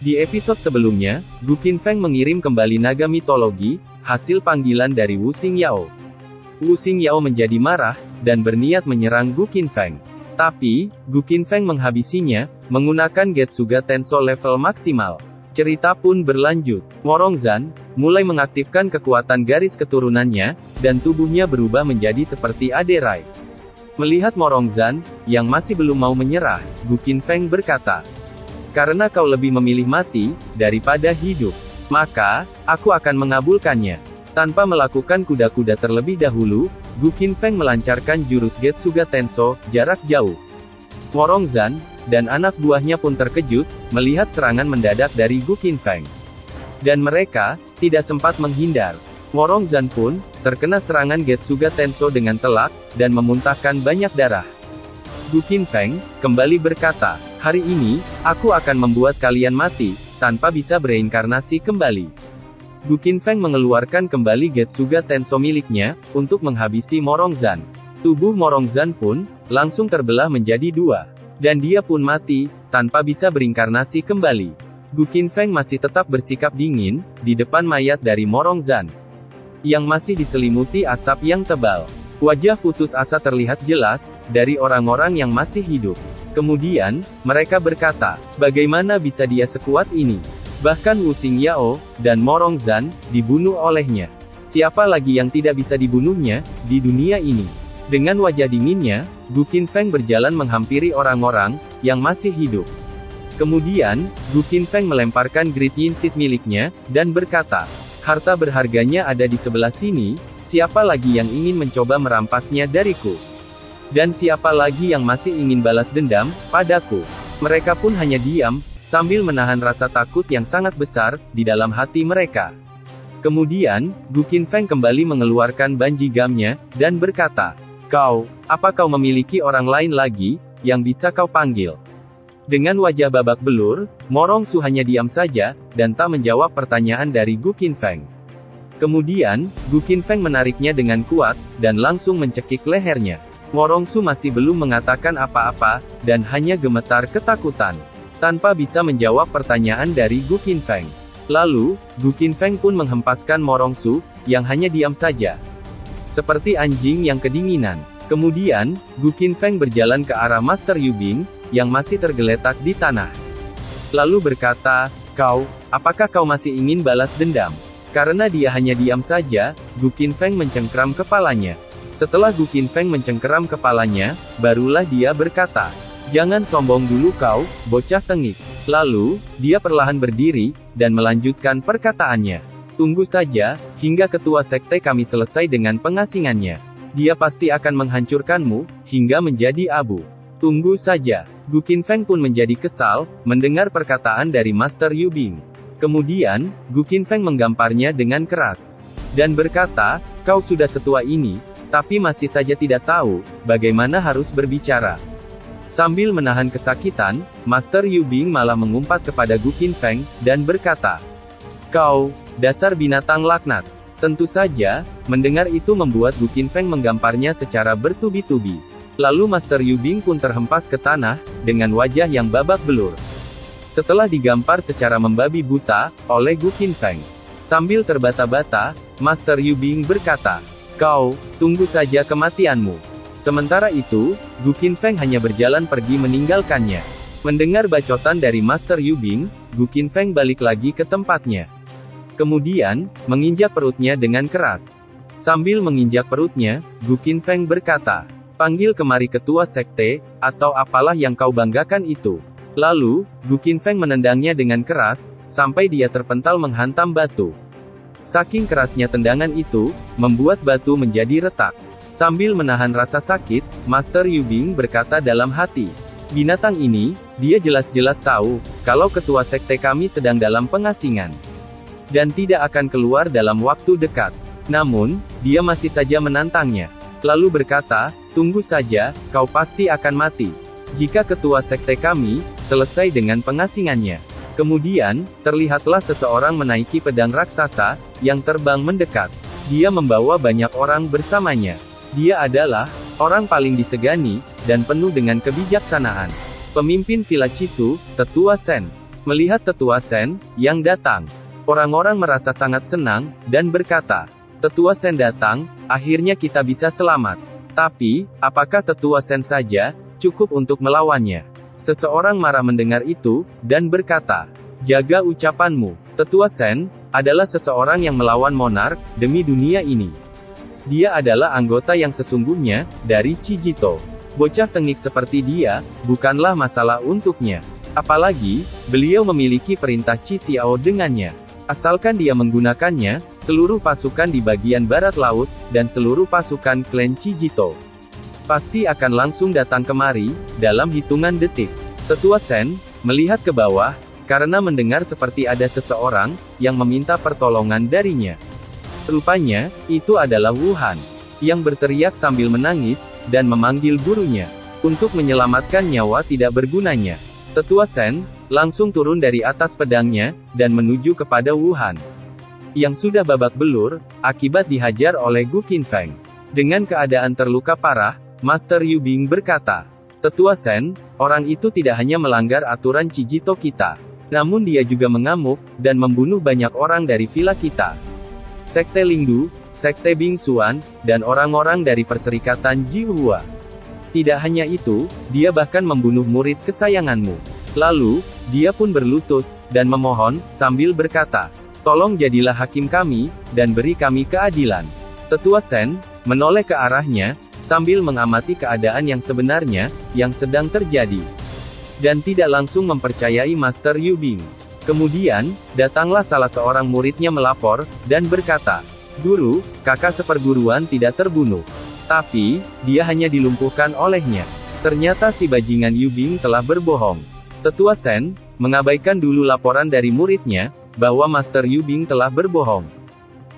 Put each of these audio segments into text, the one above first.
Di episode sebelumnya, Gu Qinfeng mengirim kembali naga mitologi, hasil panggilan dari Wu Xingyao. Wu Xingyao menjadi marah, dan berniat menyerang Gu Qinfeng. Tapi, Gu Qinfeng menghabisinya, menggunakan Getsuga Tensho level maksimal. Cerita pun berlanjut. Morongzan mulai mengaktifkan kekuatan garis keturunannya, dan tubuhnya berubah menjadi seperti Aderai. Melihat Morongzan, yang masih belum mau menyerah, Gu Qinfeng berkata, "Karena kau lebih memilih mati, daripada hidup, maka, aku akan mengabulkannya." Tanpa melakukan kuda-kuda terlebih dahulu, Gu Qinfeng melancarkan jurus Getsuga Tensho, jarak jauh. Morongzan dan anak buahnya pun terkejut, melihat serangan mendadak dari Gu Qinfeng. Dan mereka tidak sempat menghindar. Morongzan pun terkena serangan Getsuga Tensho dengan telak, dan memuntahkan banyak darah. Gu Qinfeng kembali berkata, "Hari ini, aku akan membuat kalian mati, tanpa bisa bereinkarnasi kembali." Gu Qinfeng mengeluarkan kembali Getsuga Tensho miliknya, untuk menghabisi Morongzan. Tubuh Morongzan pun langsung terbelah menjadi dua. Dan dia pun mati, tanpa bisa berinkarnasi kembali. Gu Qinfeng masih tetap bersikap dingin, di depan mayat dari Morongzan, yang masih diselimuti asap yang tebal. Wajah putus asa terlihat jelas, dari orang-orang yang masih hidup. Kemudian, mereka berkata, bagaimana bisa dia sekuat ini? Bahkan Wu Xingyao dan Morongzan dibunuh olehnya. Siapa lagi yang tidak bisa dibunuhnya di dunia ini? Dengan wajah dinginnya, Gu Qinfeng berjalan menghampiri orang-orang yang masih hidup. Kemudian, Gu Qinfeng melemparkan Great Yin Seed miliknya, dan berkata, harta berharganya ada di sebelah sini, siapa lagi yang ingin mencoba merampasnya dariku? Dan siapa lagi yang masih ingin balas dendam padaku? Mereka pun hanya diam, sambil menahan rasa takut yang sangat besar di dalam hati mereka. Kemudian, Gu Qinfeng kembali mengeluarkan banji gamnya, dan berkata, apa kau memiliki orang lain lagi, yang bisa kau panggil? Dengan wajah babak belur, Morongsu hanya diam saja, dan tak menjawab pertanyaan dari Gu Qinfeng. Kemudian, Gu Qinfeng menariknya dengan kuat, dan langsung mencekik lehernya. Morongsu masih belum mengatakan apa-apa, dan hanya gemetar ketakutan. Tanpa bisa menjawab pertanyaan dari Gu Qinfeng. Lalu, Gu Qinfeng pun menghempaskan Morongsu, yang hanya diam saja. Seperti anjing yang kedinginan. Kemudian, Gu Qinfeng berjalan ke arah Master Yubing, yang masih tergeletak di tanah. Lalu berkata, apakah kau masih ingin balas dendam? Karena dia hanya diam saja, Gu Qinfeng mencengkram kepalanya. Setelah Gu Qinfeng mencengkeram kepalanya, barulah dia berkata, jangan sombong dulu kau, bocah tengik. Lalu, dia perlahan berdiri, dan melanjutkan perkataannya. Tunggu saja, hingga ketua sekte kami selesai dengan pengasingannya. Dia pasti akan menghancurkanmu, hingga menjadi abu. Tunggu saja. Gu Qinfeng pun menjadi kesal, mendengar perkataan dari Master Yubing. Kemudian, Gu Qinfeng menggamparnya dengan keras. Dan berkata, kau sudah setua ini, tapi masih saja tidak tahu, bagaimana harus berbicara. Sambil menahan kesakitan, Master Yubing malah mengumpat kepada Gu Qinfeng, dan berkata, dasar binatang laknat. Tentu saja, mendengar itu membuat Gu Qinfeng menggamparnya secara bertubi-tubi. Lalu Master Yubing pun terhempas ke tanah, dengan wajah yang babak belur. Setelah digampar secara membabi buta, oleh Gu Qinfeng. Sambil terbata-bata, Master Yubing berkata, tunggu saja kematianmu. Sementara itu, Gu Qinfeng hanya berjalan pergi meninggalkannya. Mendengar bacotan dari Master Yubing, Gu Qinfeng balik lagi ke tempatnya. Kemudian, menginjak perutnya dengan keras. Sambil menginjak perutnya, Gu Qinfeng berkata, panggil kemari ketua sekte, atau apalah yang kau banggakan itu. Lalu, Gu Qinfeng menendangnya dengan keras, sampai dia terpental menghantam batu. Saking kerasnya tendangan itu, membuat batu menjadi retak. Sambil menahan rasa sakit, Master Yubing berkata dalam hati, binatang ini, dia jelas-jelas tahu, kalau ketua sekte kami sedang dalam pengasingan. Dan tidak akan keluar dalam waktu dekat. Namun, dia masih saja menantangnya. Lalu berkata, tunggu saja, kau pasti akan mati. Jika ketua sekte kami selesai dengan pengasingannya. Kemudian, terlihatlah seseorang menaiki pedang raksasa, yang terbang mendekat. Dia membawa banyak orang bersamanya. Dia adalah orang paling disegani, dan penuh dengan kebijaksanaan. Pemimpin Villa Chisu, Tetua Sen. Melihat Tetua Sen yang datang, orang-orang merasa sangat senang, dan berkata, "Tetua Sen datang, akhirnya kita bisa selamat." Tapi, apakah Tetua Sen saja cukup untuk melawannya? Seseorang marah mendengar itu, dan berkata, "Jaga ucapanmu. Tetua Sen adalah seseorang yang melawan monark demi dunia ini. Dia adalah anggota yang sesungguhnya dari Chijito. Bocah tengik seperti dia bukanlah masalah untuknya. Apalagi, beliau memiliki perintah Chi Xiao dengannya. Asalkan dia menggunakannya, seluruh pasukan di bagian barat laut, dan seluruh pasukan klan Chijito pasti akan langsung datang kemari, dalam hitungan detik." Tetua Sen melihat ke bawah, karena mendengar seperti ada seseorang yang meminta pertolongan darinya. Rupanya, itu adalah Wuhan, yang berteriak sambil menangis, dan memanggil gurunya untuk menyelamatkan nyawa tidak bergunanya. Tetua Sen langsung turun dari atas pedangnya, dan menuju kepada Wuhan, yang sudah babak belur, akibat dihajar oleh Gu Qinfeng. Dengan keadaan terluka parah, Master Yu Bing berkata, "Tetua Sen, orang itu tidak hanya melanggar aturan Chijito kita, namun dia juga mengamuk, dan membunuh banyak orang dari villa kita. Sekte Lingdu, Sekte Bing Xuan, dan orang-orang dari Perserikatan Jiuhua. Tidak hanya itu, dia bahkan membunuh murid kesayanganmu." Lalu, dia pun berlutut, dan memohon, sambil berkata, "Tolong jadilah hakim kami, dan beri kami keadilan." Tetua Sen menoleh ke arahnya, sambil mengamati keadaan yang sebenarnya, yang sedang terjadi. Dan tidak langsung mempercayai Master Yu Bing. Kemudian, datanglah salah seorang muridnya melapor, dan berkata, "Guru, kakak seperguruan tidak terbunuh. Tapi, dia hanya dilumpuhkan olehnya." Ternyata si bajingan Yu Bing telah berbohong. Tetua Sen mengabaikan dulu laporan dari muridnya, bahwa Master Yu Bing telah berbohong.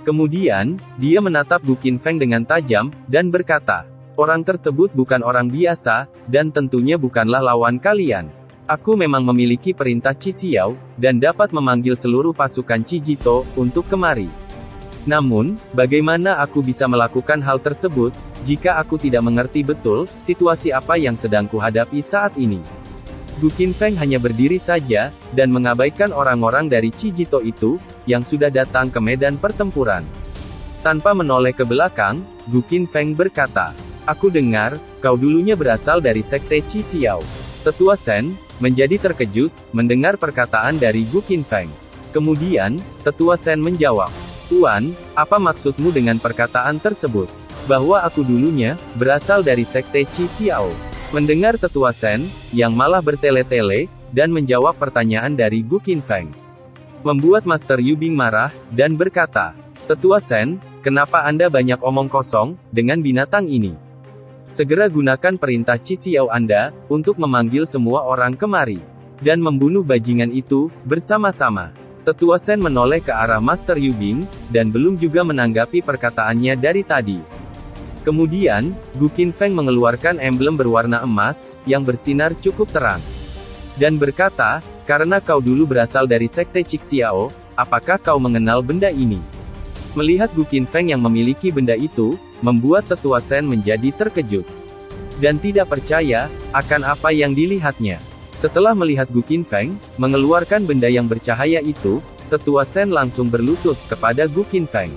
Kemudian, dia menatap Gu Qinfeng dengan tajam, dan berkata, "Orang tersebut bukan orang biasa, dan tentunya bukanlah lawan kalian. Aku memang memiliki perintah Chi Xiao, dan dapat memanggil seluruh pasukan Chijito untuk kemari. Namun, bagaimana aku bisa melakukan hal tersebut, jika aku tidak mengerti betul situasi apa yang sedang kuhadapi saat ini?" Gu Qinfeng hanya berdiri saja, dan mengabaikan orang-orang dari Chijito itu, yang sudah datang ke medan pertempuran. Tanpa menoleh ke belakang, Gu Qinfeng berkata, "Aku dengar, kau dulunya berasal dari Sekte Chi Xiao." Tetua Sen menjadi terkejut mendengar perkataan dari Gu Qinfeng. Kemudian, Tetua Sen menjawab, "Tuan, apa maksudmu dengan perkataan tersebut? Bahwa aku dulunya berasal dari Sekte Chi Xiao?" Mendengar Tetua Sen yang malah bertele-tele, dan menjawab pertanyaan dari Gu Qinfeng, membuat Master Yu Bing marah, dan berkata, "Tetua Sen, kenapa Anda banyak omong kosong dengan binatang ini? Segera gunakan perintah Chi Xiao Anda untuk memanggil semua orang kemari, dan membunuh bajingan itu bersama-sama." Tetua Sen menoleh ke arah Master Yu Bing, dan belum juga menanggapi perkataannya dari tadi. Kemudian, Gu Qinfeng mengeluarkan emblem berwarna emas, yang bersinar cukup terang, dan berkata, "Karena kau dulu berasal dari Sekte Chi Xiao, apakah kau mengenal benda ini?" Melihat Gu Qinfeng yang memiliki benda itu, membuat Tetua Sen menjadi terkejut, dan tidak percaya akan apa yang dilihatnya. Setelah melihat Gu Qinfeng mengeluarkan benda yang bercahaya itu, Tetua Sen langsung berlutut kepada Gu Qinfeng.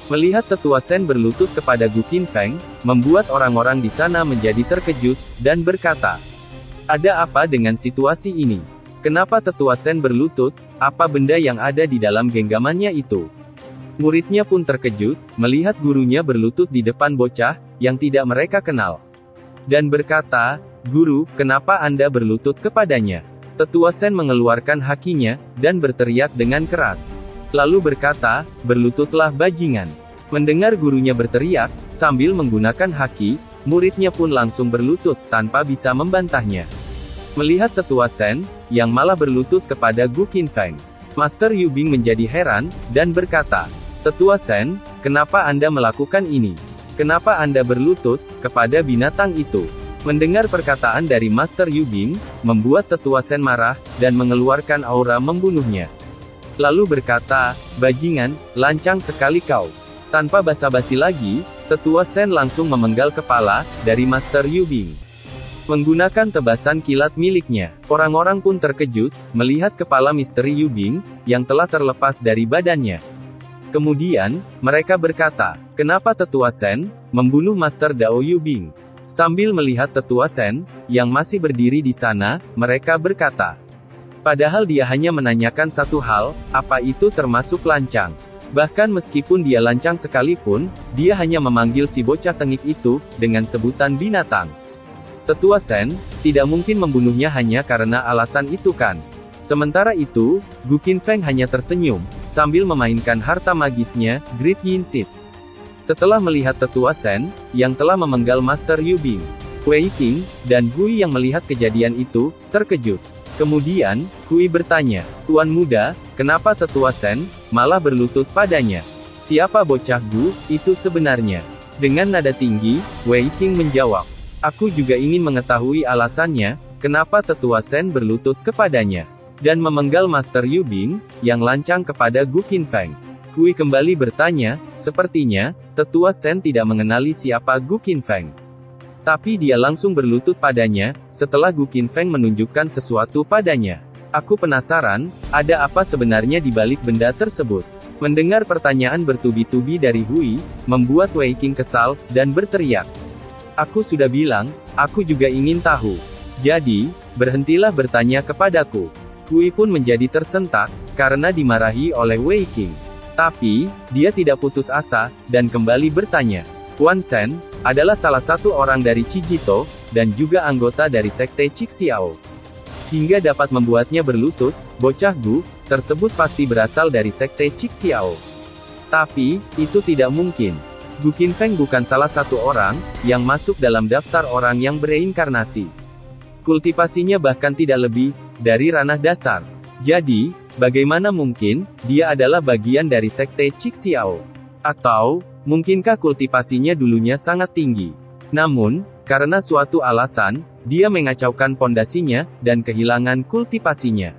Melihat Tetua Sen berlutut kepada Gu Qinfeng, membuat orang-orang di sana menjadi terkejut, dan berkata, "Ada apa dengan situasi ini? Kenapa Tetua Sen berlutut? Apa benda yang ada di dalam genggamannya itu?" Muridnya pun terkejut, melihat gurunya berlutut di depan bocah, yang tidak mereka kenal. Dan berkata, "Guru, kenapa Anda berlutut kepadanya?" Tetua Sen mengeluarkan hakinya, dan berteriak dengan keras. Lalu berkata, "Berlututlah bajingan." Mendengar gurunya berteriak, sambil menggunakan haki, muridnya pun langsung berlutut, tanpa bisa membantahnya. Melihat Tetua Sen, yang malah berlutut kepada Gu Qinfeng, Master Yu Bing menjadi heran, dan berkata, "Tetua Sen, kenapa Anda melakukan ini? Kenapa Anda berlutut kepada binatang itu?" Mendengar perkataan dari Master Yu Bing, membuat Tetua Sen marah, dan mengeluarkan aura membunuhnya. Lalu berkata, "Bajingan, lancang sekali kau." Tanpa basa-basi lagi, Tetua Sen langsung memenggal kepala dari Master Yu Bing. menggunakan tebasan kilat miliknya. Orang-orang pun terkejut, melihat kepala misteri Yubing, yang telah terlepas dari badannya. Kemudian, mereka berkata, kenapa Tetua Sen, membunuh Master Dao Yubing? Sambil melihat Tetua Sen, yang masih berdiri di sana, mereka berkata, padahal dia hanya menanyakan satu hal, apa itu termasuk lancang. Bahkan meskipun dia lancang sekalipun, dia hanya memanggil si bocah tengik itu, dengan sebutan binatang. Tetua Sen, tidak mungkin membunuhnya hanya karena alasan itu kan? Sementara itu, Gu Qinfeng hanya tersenyum, sambil memainkan harta magisnya, Great Yin Seed. Setelah melihat Tetua Sen, yang telah memenggal Master Yubing, Wei Qing, dan Gui yang melihat kejadian itu, terkejut. Kemudian, Gui bertanya, Tuan Muda, kenapa Tetua Sen, malah berlutut padanya? Siapa bocah Gu, itu sebenarnya? Dengan nada tinggi, Wei Qing menjawab, aku juga ingin mengetahui alasannya, kenapa Tetua Sen berlutut kepadanya, dan memenggal Master Yubing, yang lancang kepada Gu Qinfeng. Gui kembali bertanya, sepertinya, Tetua Sen tidak mengenali siapa Gu Qinfeng. Tapi dia langsung berlutut padanya, setelah Gu Qinfeng menunjukkan sesuatu padanya. Aku penasaran, ada apa sebenarnya di balik benda tersebut? Mendengar pertanyaan bertubi-tubi dari Hui, membuat Wei Qing kesal, dan berteriak. Aku sudah bilang, aku juga ingin tahu. Jadi, berhentilah bertanya kepadaku. Hui pun menjadi tersentak, karena dimarahi oleh Wei Qing. Tapi, dia tidak putus asa, dan kembali bertanya. Wan Sen, adalah salah satu orang dari Chijito, dan juga anggota dari Sekte Cixiao. Hingga dapat membuatnya berlutut, bocah Gu, tersebut pasti berasal dari Sekte Cixiao. Tapi, itu tidak mungkin. Gu Qinfeng bukan salah satu orang, yang masuk dalam daftar orang yang bereinkarnasi. Kultivasinya bahkan tidak lebih, dari ranah dasar. Jadi, bagaimana mungkin, dia adalah bagian dari Sekte Cixiao? Atau, mungkinkah kultivasinya dulunya sangat tinggi? Namun, karena suatu alasan, dia mengacaukan pondasinya, dan kehilangan kultivasinya.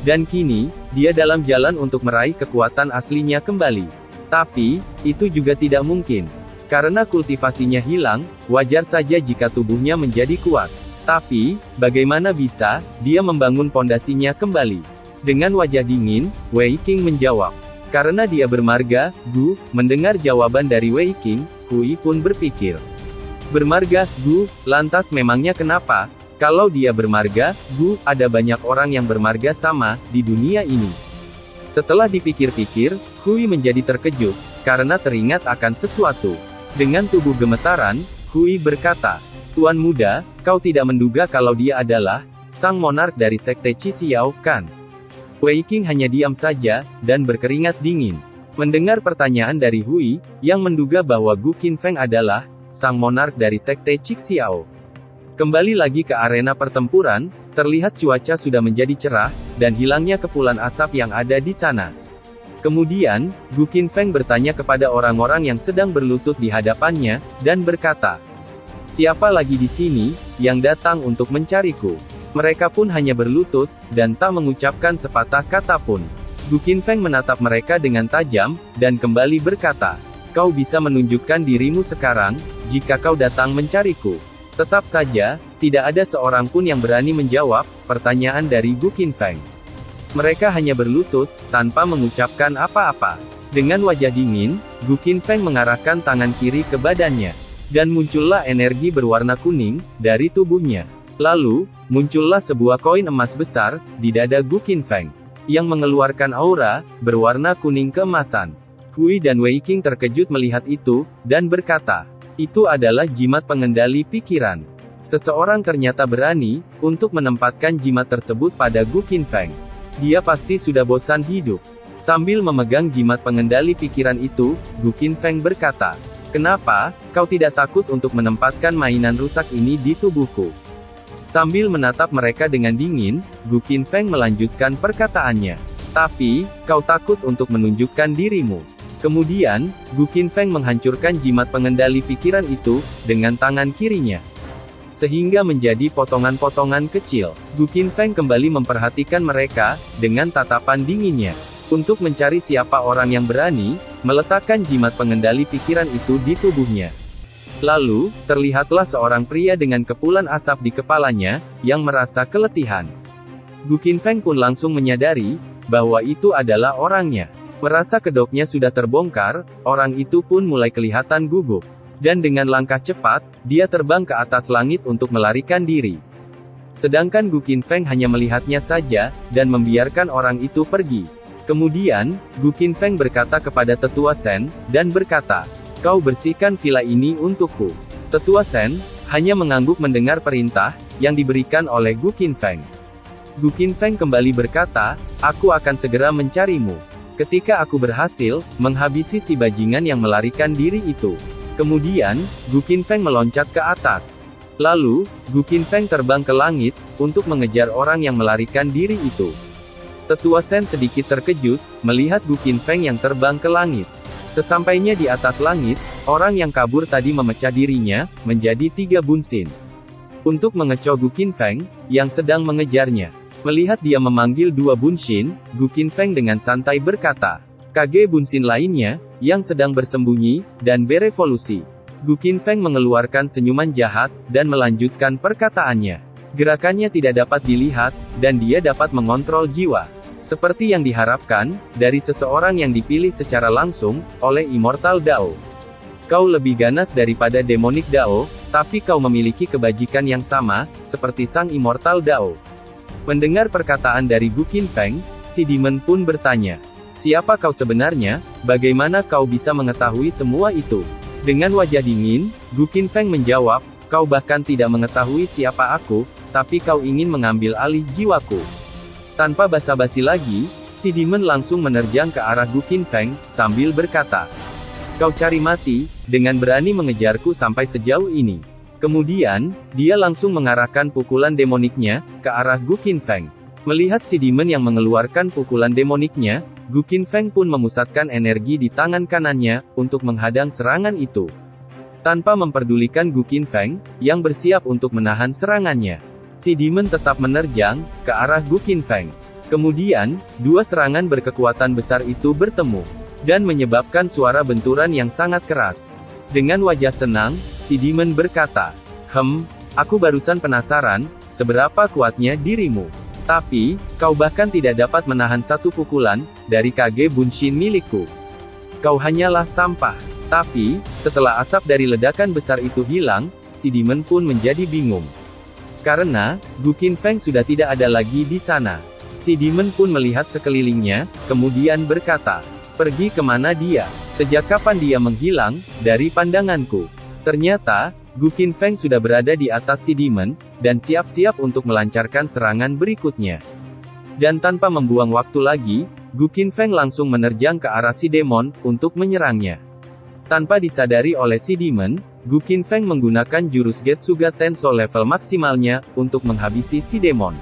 Dan kini, dia dalam jalan untuk meraih kekuatan aslinya kembali. Tapi, itu juga tidak mungkin. Karena kultivasinya hilang, wajar saja jika tubuhnya menjadi kuat. Tapi, bagaimana bisa, dia membangun pondasinya kembali? Dengan wajah dingin, Wei Qing menjawab. Karena dia bermarga, Gu, mendengar jawaban dari Wei Qing, Hui pun berpikir. Bermarga, Gu, lantas memangnya kenapa? Kalau dia bermarga, Gu, ada banyak orang yang bermarga sama, di dunia ini. Setelah dipikir-pikir, Hui menjadi terkejut, karena teringat akan sesuatu. Dengan tubuh gemetaran, Hui berkata, Tuan Muda, kau tidak menduga kalau dia adalah sang monark dari Sekte Cixiao, kan? Wei Qing hanya diam saja, dan berkeringat dingin. Mendengar pertanyaan dari Hui, yang menduga bahwa Gu Qinfeng adalah sang monark dari Sekte Cixiao. Kembali lagi ke arena pertempuran, terlihat cuaca sudah menjadi cerah, dan hilangnya kepulan asap yang ada di sana. Kemudian, Gu Qinfeng bertanya kepada orang-orang yang sedang berlutut di hadapannya, dan berkata, siapa lagi di sini, yang datang untuk mencariku? Mereka pun hanya berlutut, dan tak mengucapkan sepatah kata pun. Gu Qinfeng menatap mereka dengan tajam, dan kembali berkata, kau bisa menunjukkan dirimu sekarang, jika kau datang mencariku. Tetap saja, tidak ada seorang pun yang berani menjawab pertanyaan dari Gu Qinfeng. Mereka hanya berlutut, tanpa mengucapkan apa-apa. Dengan wajah dingin, Gu Qinfeng mengarahkan tangan kiri ke badannya. Dan muncullah energi berwarna kuning, dari tubuhnya. Lalu, muncullah sebuah koin emas besar, di dada Gu Qinfeng, yang mengeluarkan aura, berwarna kuning keemasan. Hui dan Wei Qing terkejut melihat itu, dan berkata, itu adalah jimat pengendali pikiran. Seseorang ternyata berani, untuk menempatkan jimat tersebut pada Gu Qinfeng. Dia pasti sudah bosan hidup. Sambil memegang jimat pengendali pikiran itu, Gu Qinfeng berkata, kenapa, kau tidak takut untuk menempatkan mainan rusak ini di tubuhku? Sambil menatap mereka dengan dingin, Gu Qinfeng melanjutkan perkataannya. Tapi, kau takut untuk menunjukkan dirimu. Kemudian, Gu Qinfeng menghancurkan jimat pengendali pikiran itu, dengan tangan kirinya. Sehingga menjadi potongan-potongan kecil. Gu Qinfeng kembali memperhatikan mereka, dengan tatapan dinginnya. Untuk mencari siapa orang yang berani, meletakkan jimat pengendali pikiran itu di tubuhnya. Lalu, terlihatlah seorang pria dengan kepulan asap di kepalanya, yang merasa keletihan. Gu Qinfeng pun langsung menyadari, bahwa itu adalah orangnya. Merasa kedoknya sudah terbongkar, orang itu pun mulai kelihatan gugup. Dan dengan langkah cepat, dia terbang ke atas langit untuk melarikan diri. Sedangkan Gu Qinfeng hanya melihatnya saja, dan membiarkan orang itu pergi. Kemudian, Gu Qinfeng berkata kepada Tetua Sen, dan berkata, "Kau bersihkan villa ini untukku." Tetua Sen hanya mengangguk mendengar perintah yang diberikan oleh Gu Qinfeng. Gu Qinfeng kembali berkata, "Aku akan segera mencarimu. Ketika aku berhasil menghabisi si bajingan yang melarikan diri itu." Kemudian, Gu Qinfeng meloncat ke atas. Lalu, Gu Qinfeng terbang ke langit untuk mengejar orang yang melarikan diri itu. Tetua Sen sedikit terkejut melihat Gu Qinfeng yang terbang ke langit. Sesampainya di atas langit, orang yang kabur tadi memecah dirinya menjadi 3 bunsin. Untuk mengecoh Gu Qinfeng yang sedang mengejarnya. Melihat dia memanggil 2 bunsin, Gu Qinfeng dengan santai berkata, "Kage bunsin lainnya yang sedang bersembunyi dan berevolusi." Gu Qinfeng mengeluarkan senyuman jahat dan melanjutkan perkataannya. Gerakannya tidak dapat dilihat dan dia dapat mengontrol jiwa. Seperti yang diharapkan, dari seseorang yang dipilih secara langsung, oleh Immortal Dao. Kau lebih ganas daripada Demonic Dao, tapi kau memiliki kebajikan yang sama, seperti sang Immortal Dao. Mendengar perkataan dari Gu Qinfeng, si Demon pun bertanya, "Siapa kau sebenarnya? Bagaimana kau bisa mengetahui semua itu?" Dengan wajah dingin, Gu Qinfeng menjawab, "Kau bahkan tidak mengetahui siapa aku, tapi kau ingin mengambil alih jiwaku." Tanpa basa-basi lagi, si Demon langsung menerjang ke arah Gu Qinfeng, sambil berkata, "Kau cari mati, dengan berani mengejarku sampai sejauh ini." Kemudian, dia langsung mengarahkan pukulan demoniknya, ke arah Gu Qinfeng. Melihat si Demon yang mengeluarkan pukulan demoniknya, Gu Qinfeng pun memusatkan energi di tangan kanannya, untuk menghadang serangan itu. Tanpa memperdulikan Gu Qinfeng, yang bersiap untuk menahan serangannya. Si Demon tetap menerjang ke arah Gu Qinfeng. Kemudian, 2 serangan berkekuatan besar itu bertemu, dan menyebabkan suara benturan yang sangat keras. Dengan wajah senang, si Demon berkata, Aku barusan penasaran, seberapa kuatnya dirimu. Tapi, kau bahkan tidak dapat menahan 1 pukulan, dari Kage Bunshin milikku. Kau hanyalah sampah." Tapi, setelah asap dari ledakan besar itu hilang, si Demon pun menjadi bingung. Karena, Gu Qinfeng sudah tidak ada lagi di sana. Si Demon pun melihat sekelilingnya, kemudian berkata, "Pergi kemana dia? Sejak kapan dia menghilang dari pandanganku?" Ternyata, Gu Qinfeng sudah berada di atas si Demon, dan siap-siap untuk melancarkan serangan berikutnya. Dan tanpa membuang waktu lagi, Gu Qinfeng langsung menerjang ke arah si demon, untuk menyerangnya. Tanpa disadari oleh si Demon, Gu Qinfeng menggunakan jurus Getsuga Tensho level maksimalnya, untuk menghabisi si demon.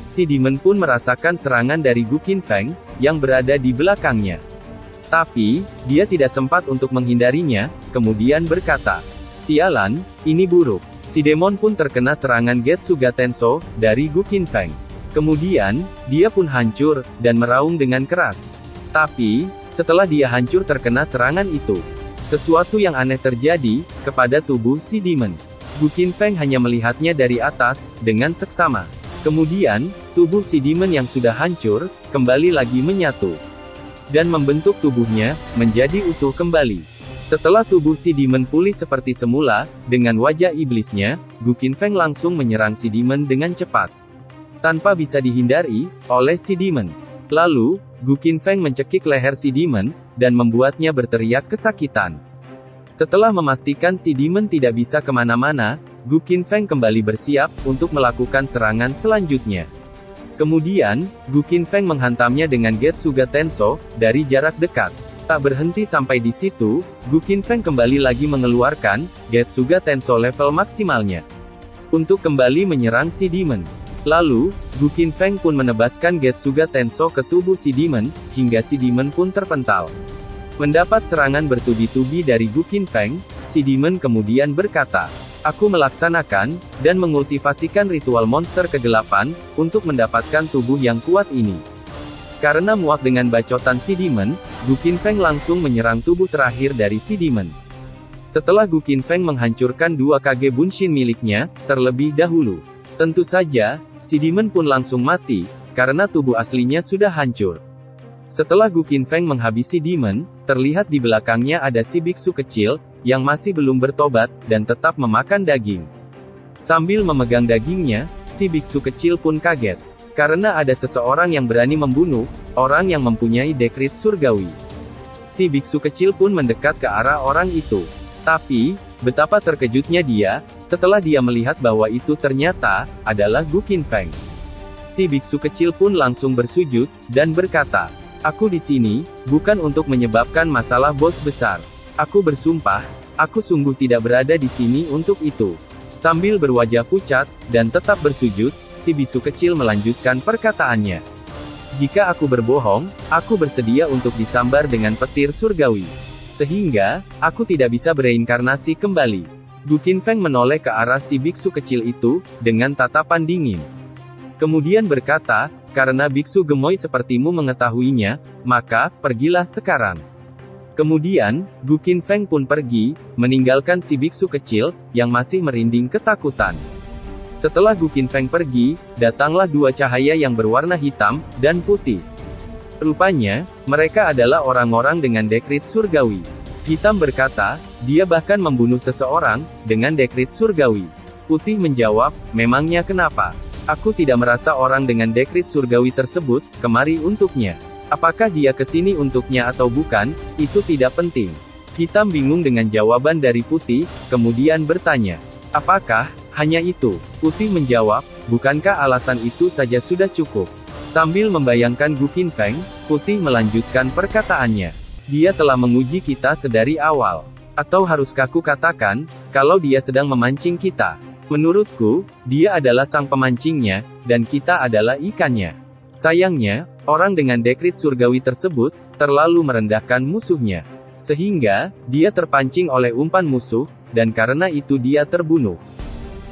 Si Demon pun merasakan serangan dari Gu Qinfeng, yang berada di belakangnya. Tapi, dia tidak sempat untuk menghindarinya, kemudian berkata, "Sialan, ini buruk." Si demon pun terkena serangan Getsuga Tensho, dari Gu Qinfeng. Kemudian, dia pun hancur, dan meraung dengan keras. Tapi, setelah dia hancur terkena serangan itu, sesuatu yang aneh terjadi, kepada tubuh si Demon. Gu Qinfeng hanya melihatnya dari atas, dengan seksama. Kemudian, tubuh si Demon yang sudah hancur, kembali lagi menyatu. Dan membentuk tubuhnya, menjadi utuh kembali. Setelah tubuh si Demon pulih seperti semula, dengan wajah iblisnya, Gu Qinfeng langsung menyerang si Demon dengan cepat. Tanpa bisa dihindari, oleh si Demon. Lalu, Gu Qinfeng mencekik leher si Demon, dan membuatnya berteriak kesakitan. Setelah memastikan si Demon tidak bisa kemana-mana, Gu Qinfeng kembali bersiap, untuk melakukan serangan selanjutnya. Kemudian, Gu Qinfeng menghantamnya dengan Getsuga Tensho, dari jarak dekat. Tak berhenti sampai di situ, Gu Qinfeng kembali lagi mengeluarkan Getsuga Tensho level maksimalnya, untuk kembali menyerang si Demon. Lalu, Gu Qinfeng pun menebaskan Getsuga Tensho ke tubuh si Demon, hingga si Demon pun terpental. Mendapat serangan bertubi-tubi dari Gu Qinfeng, si Demon kemudian berkata, "Aku melaksanakan, dan mengultivasikan ritual monster kegelapan, untuk mendapatkan tubuh yang kuat ini." Karena muak dengan bacotan si Demon, Gu Qinfeng langsung menyerang tubuh terakhir dari si Demon. Setelah Gu Qinfeng menghancurkan 2 Kage Bunshin miliknya, terlebih dahulu. Tentu saja, si demon pun langsung mati, karena tubuh aslinya sudah hancur. Setelah Gu Qinfeng menghabisi demon, terlihat di belakangnya ada si biksu kecil, yang masih belum bertobat, dan tetap memakan daging. Sambil memegang dagingnya, si biksu kecil pun kaget. Karena ada seseorang yang berani membunuh, orang yang mempunyai dekrit surgawi. Si biksu kecil pun mendekat ke arah orang itu. Tapi, betapa terkejutnya dia, setelah dia melihat bahwa itu ternyata, adalah Gu Qinfeng. Si biksu kecil pun langsung bersujud, dan berkata, "Aku di sini, bukan untuk menyebabkan masalah bos besar. Aku bersumpah, aku sungguh tidak berada di sini untuk itu." Sambil berwajah pucat, dan tetap bersujud, si biksu kecil melanjutkan perkataannya. "Jika aku berbohong, aku bersedia untuk disambar dengan petir surgawi. Sehingga, aku tidak bisa bereinkarnasi kembali." Gu Qinfeng menoleh ke arah si biksu kecil itu, dengan tatapan dingin. Kemudian berkata, "Karena biksu gemoy sepertimu mengetahuinya, maka, pergilah sekarang." Kemudian, Gu Qinfeng pun pergi, meninggalkan si biksu kecil, yang masih merinding ketakutan. Setelah Gu Qinfeng pergi, datanglah 2 cahaya yang berwarna hitam, dan putih. Rupanya, mereka adalah orang-orang dengan dekrit surgawi. Hitam berkata, dia bahkan membunuh seseorang, dengan dekrit surgawi. Putih menjawab, "Memangnya kenapa? Aku tidak merasa orang dengan dekrit surgawi tersebut, kemari untuknya. Apakah dia kesini untuknya atau bukan, itu tidak penting." Hitam bingung dengan jawaban dari Putih, kemudian bertanya, "Apakah hanya itu?" Putih menjawab, "Bukankah alasan itu saja sudah cukup?" Sambil membayangkan Gu Qinfeng, Putih melanjutkan perkataannya. "Dia telah menguji kita sedari awal. Atau haruskah ku katakan, kalau dia sedang memancing kita? Menurutku, dia adalah sang pemancingnya, dan kita adalah ikannya. Sayangnya, orang dengan dekrit surgawi tersebut, terlalu merendahkan musuhnya. Sehingga, dia terpancing oleh umpan musuh, dan karena itu dia terbunuh.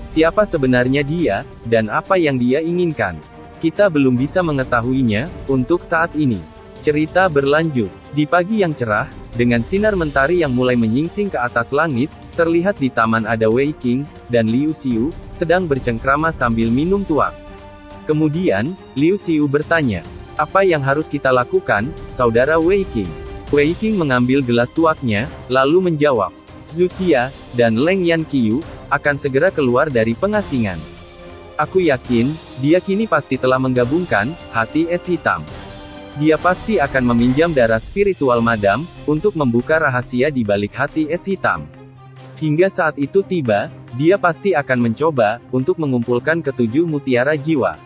Siapa sebenarnya dia, dan apa yang dia inginkan? Kita belum bisa mengetahuinya, untuk saat ini." Cerita berlanjut. Di pagi yang cerah, dengan sinar mentari yang mulai menyingsing ke atas langit, terlihat di taman ada Wei Qing, dan Liu Xiu, sedang bercengkrama sambil minum tuak. Kemudian, Liu Xiu bertanya, "Apa yang harus kita lakukan, saudara Wei Qing?" Wei Qing mengambil gelas tuaknya, lalu menjawab, "Zhu Xia, dan Leng Yan Qiu, akan segera keluar dari pengasingan. Aku yakin, dia kini pasti telah menggabungkan hati es hitam. Dia pasti akan meminjam darah spiritual Madam, untuk membuka rahasia di balik hati es hitam. Hingga saat itu tiba, dia pasti akan mencoba, untuk mengumpulkan ketujuh mutiara jiwa.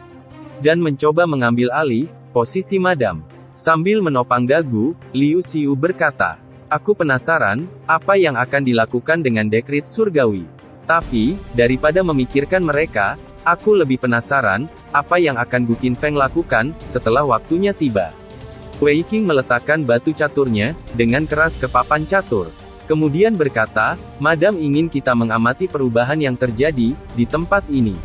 Dan mencoba mengambil alih, posisi Madam." Sambil menopang dagu, Liu Xiu berkata, "Aku penasaran, apa yang akan dilakukan dengan dekrit surgawi. Tapi, daripada memikirkan mereka, aku lebih penasaran, apa yang akan Gu Qinfeng lakukan, setelah waktunya tiba." Wei Qing meletakkan batu caturnya, dengan keras ke papan catur. Kemudian berkata, "Madam ingin kita mengamati perubahan yang terjadi, di tempat ini."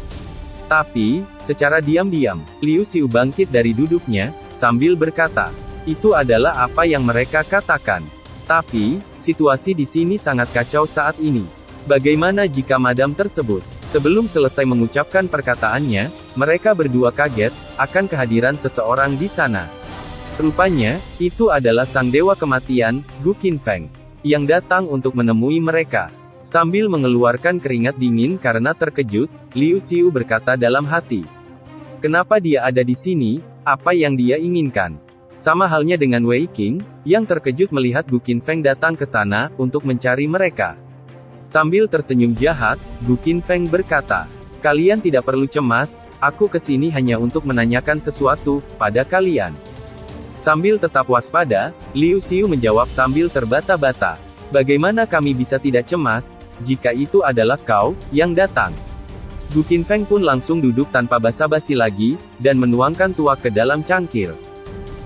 Tapi, secara diam-diam, Liu Xiu bangkit dari duduknya, sambil berkata, "Itu adalah apa yang mereka katakan. Tapi, situasi di sini sangat kacau saat ini. Bagaimana jika Madam tersebut?" Sebelum selesai mengucapkan perkataannya, mereka berdua kaget, akan kehadiran seseorang di sana. Rupanya, itu adalah sang dewa kematian, Gu Qinfeng, yang datang untuk menemui mereka. Sambil mengeluarkan keringat dingin karena terkejut, Liu Xiu berkata dalam hati, "Kenapa dia ada di sini? Apa yang dia inginkan?" Sama halnya dengan Wei Qing, yang terkejut melihat Gu Qinfeng datang ke sana, untuk mencari mereka. Sambil tersenyum jahat, Gu Qinfeng berkata, "Kalian tidak perlu cemas, aku kesini hanya untuk menanyakan sesuatu, pada kalian." Sambil tetap waspada, Liu Xiu menjawab sambil terbata-bata, "Bagaimana kami bisa tidak cemas, jika itu adalah kau, yang datang?" Gu Qinfeng pun langsung duduk tanpa basa-basi lagi, dan menuangkan tuak ke dalam cangkir.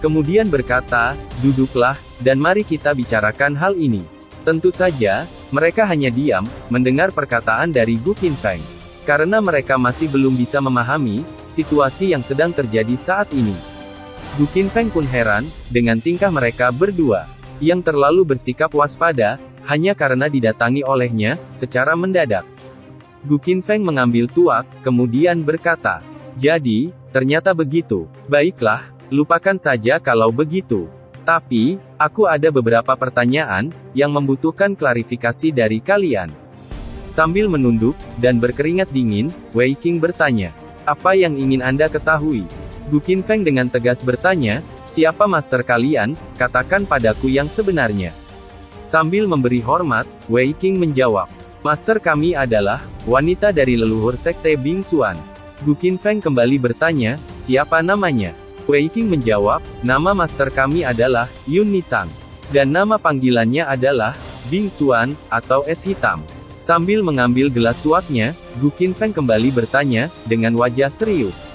Kemudian berkata, "Duduklah, dan mari kita bicarakan hal ini." Tentu saja, mereka hanya diam, mendengar perkataan dari Gu Qinfeng. Karena mereka masih belum bisa memahami, situasi yang sedang terjadi saat ini. Gu Qinfeng pun heran, dengan tingkah mereka berdua, yang terlalu bersikap waspada, hanya karena didatangi olehnya, secara mendadak. Gu Qinfeng mengambil tuak, kemudian berkata, "Jadi, ternyata begitu. Baiklah, lupakan saja kalau begitu. Tapi, aku ada beberapa pertanyaan, yang membutuhkan klarifikasi dari kalian." Sambil menunduk, dan berkeringat dingin, Wei Qing bertanya, "Apa yang ingin Anda ketahui?" Gu Qinfeng dengan tegas bertanya, "Siapa master kalian? Katakan padaku yang sebenarnya." Sambil memberi hormat, Wei Qing menjawab, "Master kami adalah wanita dari leluhur sekte Bingsuan." Gu Qinfeng kembali bertanya, "Siapa namanya?" Wei Qing menjawab, "Nama master kami adalah Yun Nisang. Dan nama panggilannya adalah Bingsuan, atau es hitam." Sambil mengambil gelas tuaknya, Gu Qinfeng kembali bertanya, dengan wajah serius.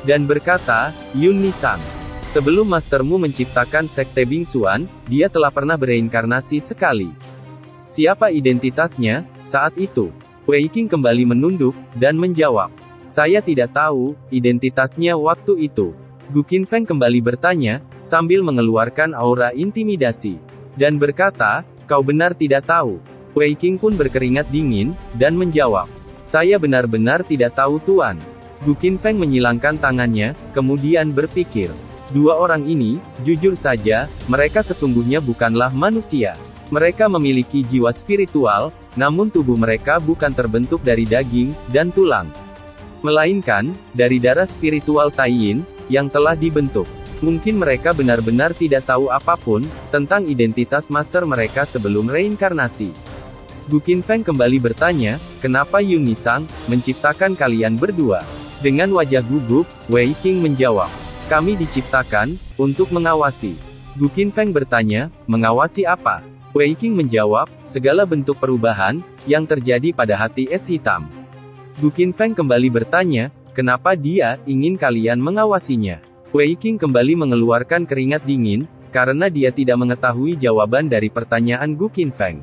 Dan berkata, "Yun Nisang, sebelum mastermu menciptakan sekte Bingsuan, dia telah pernah bereinkarnasi sekali. Siapa identitasnya, saat itu?" Wei Qing kembali menunduk, dan menjawab, "Saya tidak tahu, identitasnya waktu itu." Gu Qinfeng kembali bertanya, sambil mengeluarkan aura intimidasi. Dan berkata, "Kau benar tidak tahu?" Wei Qing pun berkeringat dingin, dan menjawab, "Saya benar-benar tidak tahu Tuan." Gu Qinfeng menyilangkan tangannya, kemudian berpikir, "Dua orang ini, jujur saja, mereka sesungguhnya bukanlah manusia. Mereka memiliki jiwa spiritual, namun tubuh mereka bukan terbentuk dari daging dan tulang, melainkan dari darah spiritual Taiyin yang telah dibentuk. Mungkin mereka benar-benar tidak tahu apapun tentang identitas master mereka sebelum reinkarnasi." Gu Qinfeng kembali bertanya, "Kenapa Yun Nisang menciptakan kalian berdua?" Dengan wajah gugup, Wei Qing menjawab, "Kami diciptakan untuk mengawasi." Gu Qinfeng bertanya, "Mengawasi apa?" Wei Qing menjawab, "Segala bentuk perubahan yang terjadi pada hati es hitam." Gu Qinfeng kembali bertanya, "Kenapa dia ingin kalian mengawasinya?" Wei Qing kembali mengeluarkan keringat dingin, karena dia tidak mengetahui jawaban dari pertanyaan Gu Qinfeng.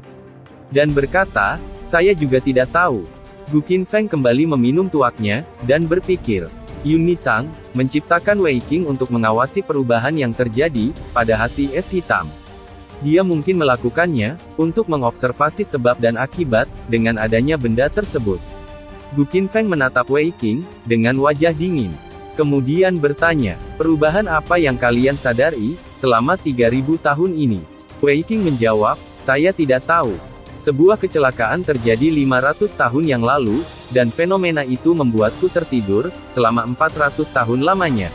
Dan berkata, "Saya juga tidak tahu." Gu Qinfeng kembali meminum tuaknya, dan berpikir, Yun Nisang menciptakan Wei Qing untuk mengawasi perubahan yang terjadi pada hati es hitam. Dia mungkin melakukannya untuk mengobservasi sebab dan akibat dengan adanya benda tersebut. Gu Qinfeng menatap Wei Qing dengan wajah dingin. Kemudian bertanya, "Perubahan apa yang kalian sadari selama 3000 tahun ini?" Wei Qing menjawab, "Saya tidak tahu. Sebuah kecelakaan terjadi 500 tahun yang lalu, dan fenomena itu membuatku tertidur selama 400 tahun lamanya.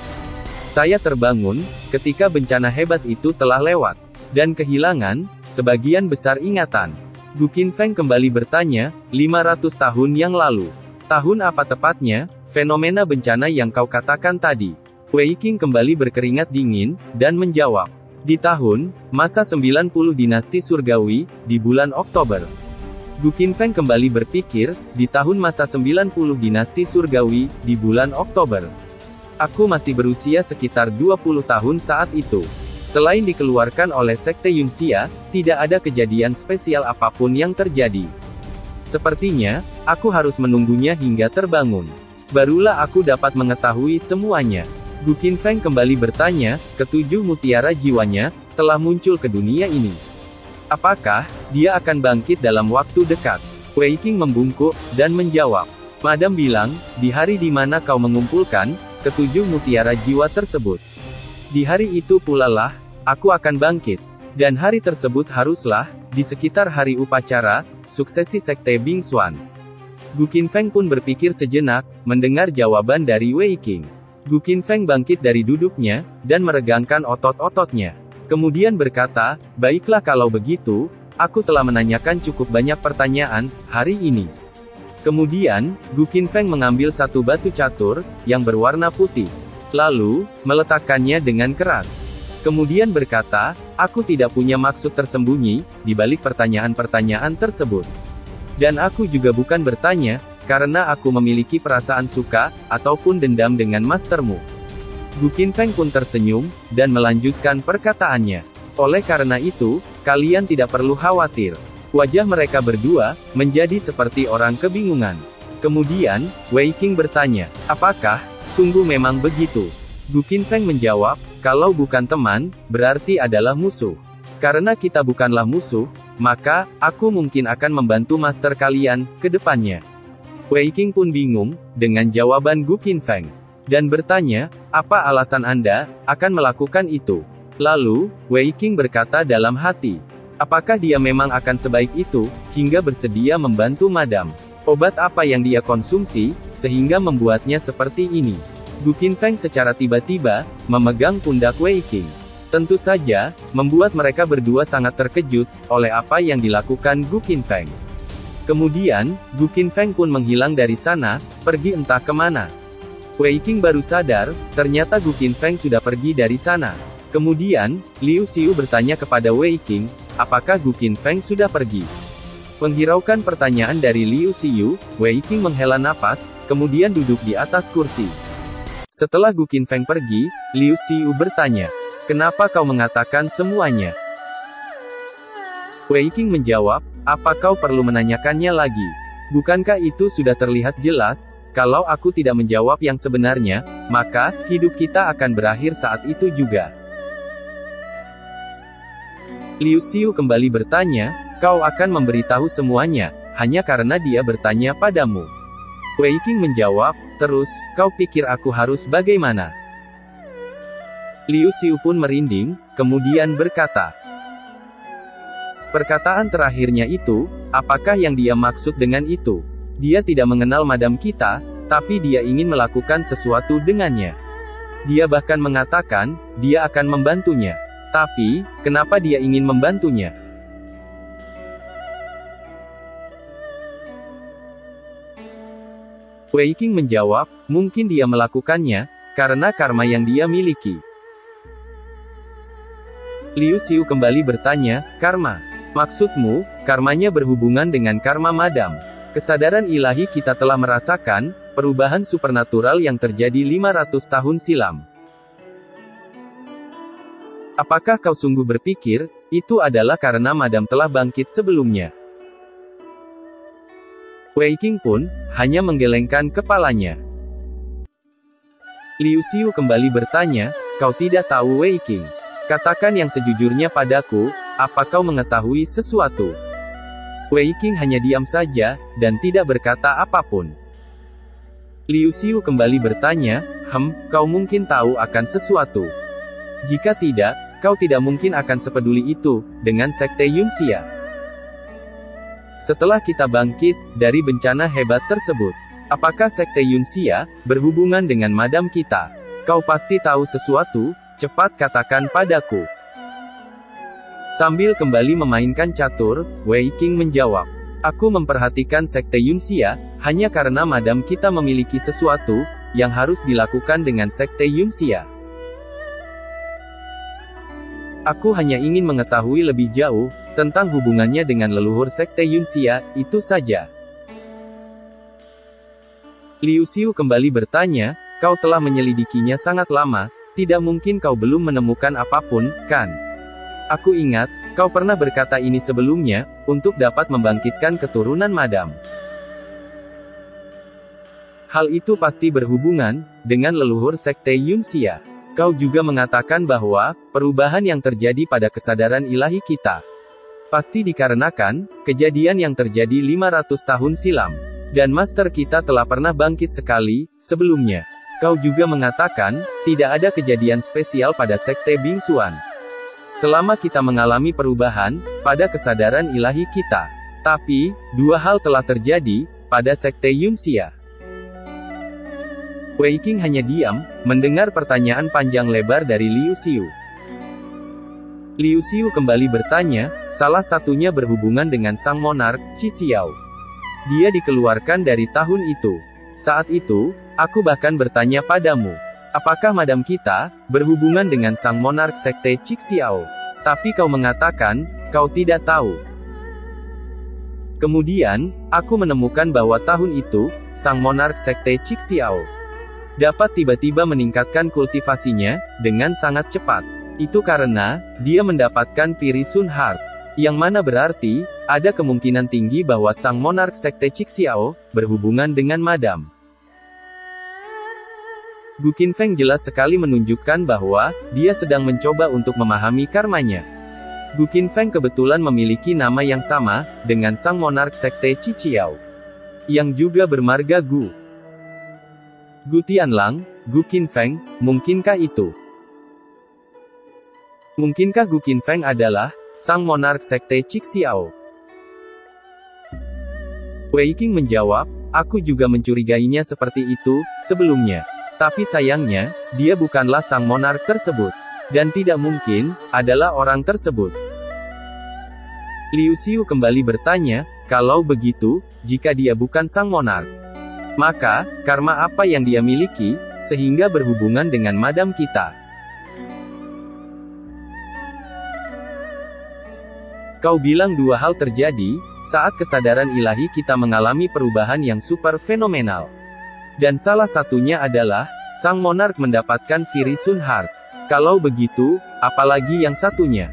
Saya terbangun ketika bencana hebat itu telah lewat, dan kehilangan sebagian besar ingatan." Gu Qinfeng kembali bertanya, 500 tahun yang lalu. Tahun apa tepatnya, fenomena bencana yang kau katakan tadi? Wei Qing kembali berkeringat dingin, dan menjawab, "Di tahun masa 90 dinasti surgawi, di bulan Oktober." Gu Qinfeng kembali berpikir, di tahun masa 90 dinasti surgawi, di bulan Oktober. Aku masih berusia sekitar 20 tahun saat itu. Selain dikeluarkan oleh Sekte Yunxia, tidak ada kejadian spesial apapun yang terjadi. Sepertinya, aku harus menunggunya hingga terbangun. Barulah aku dapat mengetahui semuanya. Gu Qinfeng kembali bertanya, "Ketujuh mutiara jiwanya telah muncul ke dunia ini. Apakah dia akan bangkit dalam waktu dekat?" Wei Qing membungkuk, dan menjawab, "Madam bilang, di hari di mana kau mengumpulkan ketujuh mutiara jiwa tersebut. Di hari itu pula lah, aku akan bangkit. Dan hari tersebut haruslah di sekitar hari upacara suksesi Sekte Bingsuan." Gu Qinfeng pun berpikir sejenak, mendengar jawaban dari Wei Qing. Gu Qinfeng bangkit dari duduknya, dan meregangkan otot-ototnya. Kemudian berkata, "Baiklah kalau begitu, aku telah menanyakan cukup banyak pertanyaan, hari ini." Kemudian, Gu Qinfeng mengambil satu batu catur, yang berwarna putih. Lalu, meletakkannya dengan keras. Kemudian berkata, "Aku tidak punya maksud tersembunyi, di balik pertanyaan-pertanyaan tersebut. Dan aku juga bukan bertanya, karena aku memiliki perasaan suka, ataupun dendam dengan mastermu." Gu Qinfeng pun tersenyum, dan melanjutkan perkataannya. "Oleh karena itu, kalian tidak perlu khawatir." Wajah mereka berdua, menjadi seperti orang kebingungan. Kemudian, Wei Qing bertanya, "Apakah sungguh memang begitu?" Gu Qinfeng menjawab, "Kalau bukan teman, berarti adalah musuh. Karena kita bukanlah musuh, maka, aku mungkin akan membantu master kalian, ke depannya. Wei Qing pun bingung, dengan jawaban Gu Qinfeng. Dan bertanya, apa alasan Anda, akan melakukan itu? Lalu, Wei Qing berkata dalam hati, apakah dia memang akan sebaik itu, hingga bersedia membantu madam? Obat apa yang dia konsumsi, sehingga membuatnya seperti ini? Gu Qinfeng secara tiba-tiba, memegang pundak Wei Qing. Tentu saja, membuat mereka berdua sangat terkejut, oleh apa yang dilakukan Gu Qinfeng. Kemudian, Gu Qinfeng pun menghilang dari sana, pergi entah kemana. Wei Qing baru sadar, ternyata Gu Qinfeng sudah pergi dari sana. Kemudian, Liu Xiu bertanya kepada Wei Qing, apakah Gu Qinfeng sudah pergi? Menghiraukan pertanyaan dari Liu Xiu, Wei Qing menghela napas, kemudian duduk di atas kursi. Setelah Gu Qinfeng pergi, Liu Xiu bertanya, kenapa kau mengatakan semuanya? Wei Qing menjawab, apa kau perlu menanyakannya lagi? Bukankah itu sudah terlihat jelas? Kalau aku tidak menjawab yang sebenarnya, maka, hidup kita akan berakhir saat itu juga. Liu Xiu kembali bertanya, kau akan memberitahu semuanya, hanya karena dia bertanya padamu. Wei Qing menjawab, terus, kau pikir aku harus bagaimana? Liu Xiu pun merinding, kemudian berkata, perkataan terakhirnya itu, apakah yang dia maksud dengan itu? Dia tidak mengenal madam kita, tapi dia ingin melakukan sesuatu dengannya. Dia bahkan mengatakan, dia akan membantunya. Tapi, kenapa dia ingin membantunya? Wei Qing menjawab, mungkin dia melakukannya, karena karma yang dia miliki. Liu Xiu kembali bertanya, karma? Maksudmu, karmanya berhubungan dengan karma madam? Kesadaran ilahi kita telah merasakan, perubahan supernatural yang terjadi 500 tahun silam. Apakah kau sungguh berpikir, itu adalah karena madam telah bangkit sebelumnya? Wei Qing pun, hanya menggelengkan kepalanya. Liu Xiu kembali bertanya, kau tidak tahu Wei Qing? Katakan yang sejujurnya padaku, apa kau mengetahui sesuatu? Wei Qing hanya diam saja, dan tidak berkata apapun. Liu Xiu kembali bertanya, kau mungkin tahu akan sesuatu. Jika tidak, kau tidak mungkin akan sepeduli itu, dengan sekte Yunxia. Setelah kita bangkit, dari bencana hebat tersebut, apakah sekte Yunxia, berhubungan dengan madam kita? Kau pasti tahu sesuatu, cepat katakan padaku. Sambil kembali memainkan catur, Wei Qing menjawab, aku memperhatikan sekte Yunxia, hanya karena madam kita memiliki sesuatu, yang harus dilakukan dengan sekte Yunxia. Aku hanya ingin mengetahui lebih jauh, tentang hubungannya dengan leluhur sekte Yunxia, itu saja. Liu Xiu kembali bertanya, kau telah menyelidikinya sangat lama, tidak mungkin kau belum menemukan apapun, kan? Aku ingat, kau pernah berkata ini sebelumnya, untuk dapat membangkitkan keturunan madam. Hal itu pasti berhubungan, dengan leluhur sekte Yunxia. Kau juga mengatakan bahwa, perubahan yang terjadi pada kesadaran ilahi kita, pasti dikarenakan, kejadian yang terjadi 500 tahun silam. Dan master kita telah pernah bangkit sekali, sebelumnya. Kau juga mengatakan, tidak ada kejadian spesial pada sekte Bingxuan. Selama kita mengalami perubahan, pada kesadaran ilahi kita. Tapi, dua hal telah terjadi, pada sekte Yunxia. Wei Qing hanya diam, mendengar pertanyaan panjang lebar dari Liu Xiu. Liu Xiu kembali bertanya, salah satunya berhubungan dengan sang monark, Qi Xiao. Dia dikeluarkan dari tahun itu. Saat itu, aku bahkan bertanya padamu, apakah madam kita, berhubungan dengan sang monark sekte Qi Xiao? Tapi kau mengatakan, kau tidak tahu. Kemudian, aku menemukan bahwa tahun itu, sang monark sekte Qi Xiao dapat tiba-tiba meningkatkan kultivasinya, dengan sangat cepat. Itu karena, dia mendapatkan Piri Sun Heart. Yang mana berarti, ada kemungkinan tinggi bahwa sang monark sekte Qi Xiao, berhubungan dengan madam. Gu Qinfeng jelas sekali menunjukkan bahwa, dia sedang mencoba untuk memahami karmanya. Gu Qinfeng kebetulan memiliki nama yang sama, dengan sang monark sekte Qiqiao, yang juga bermarga Gu. Gu Tianlang, Gu Qinfeng, mungkinkah itu? Mungkinkah Gu Qinfeng adalah sang monark sekte Qiqiao? Wei Qing menjawab, aku juga mencurigainya seperti itu, sebelumnya. Tapi sayangnya, dia bukanlah sang monark tersebut. Dan tidak mungkin, adalah orang tersebut. Liu Xiu kembali bertanya, kalau begitu, jika dia bukan sang monark, maka, karma apa yang dia miliki, sehingga berhubungan dengan madam kita? Kau bilang dua hal terjadi, saat kesadaran ilahi kita mengalami perubahan yang super fenomenal. Dan salah satunya adalah, sang monark mendapatkan Firi Sun Heart. Kalau begitu, apalagi yang satunya?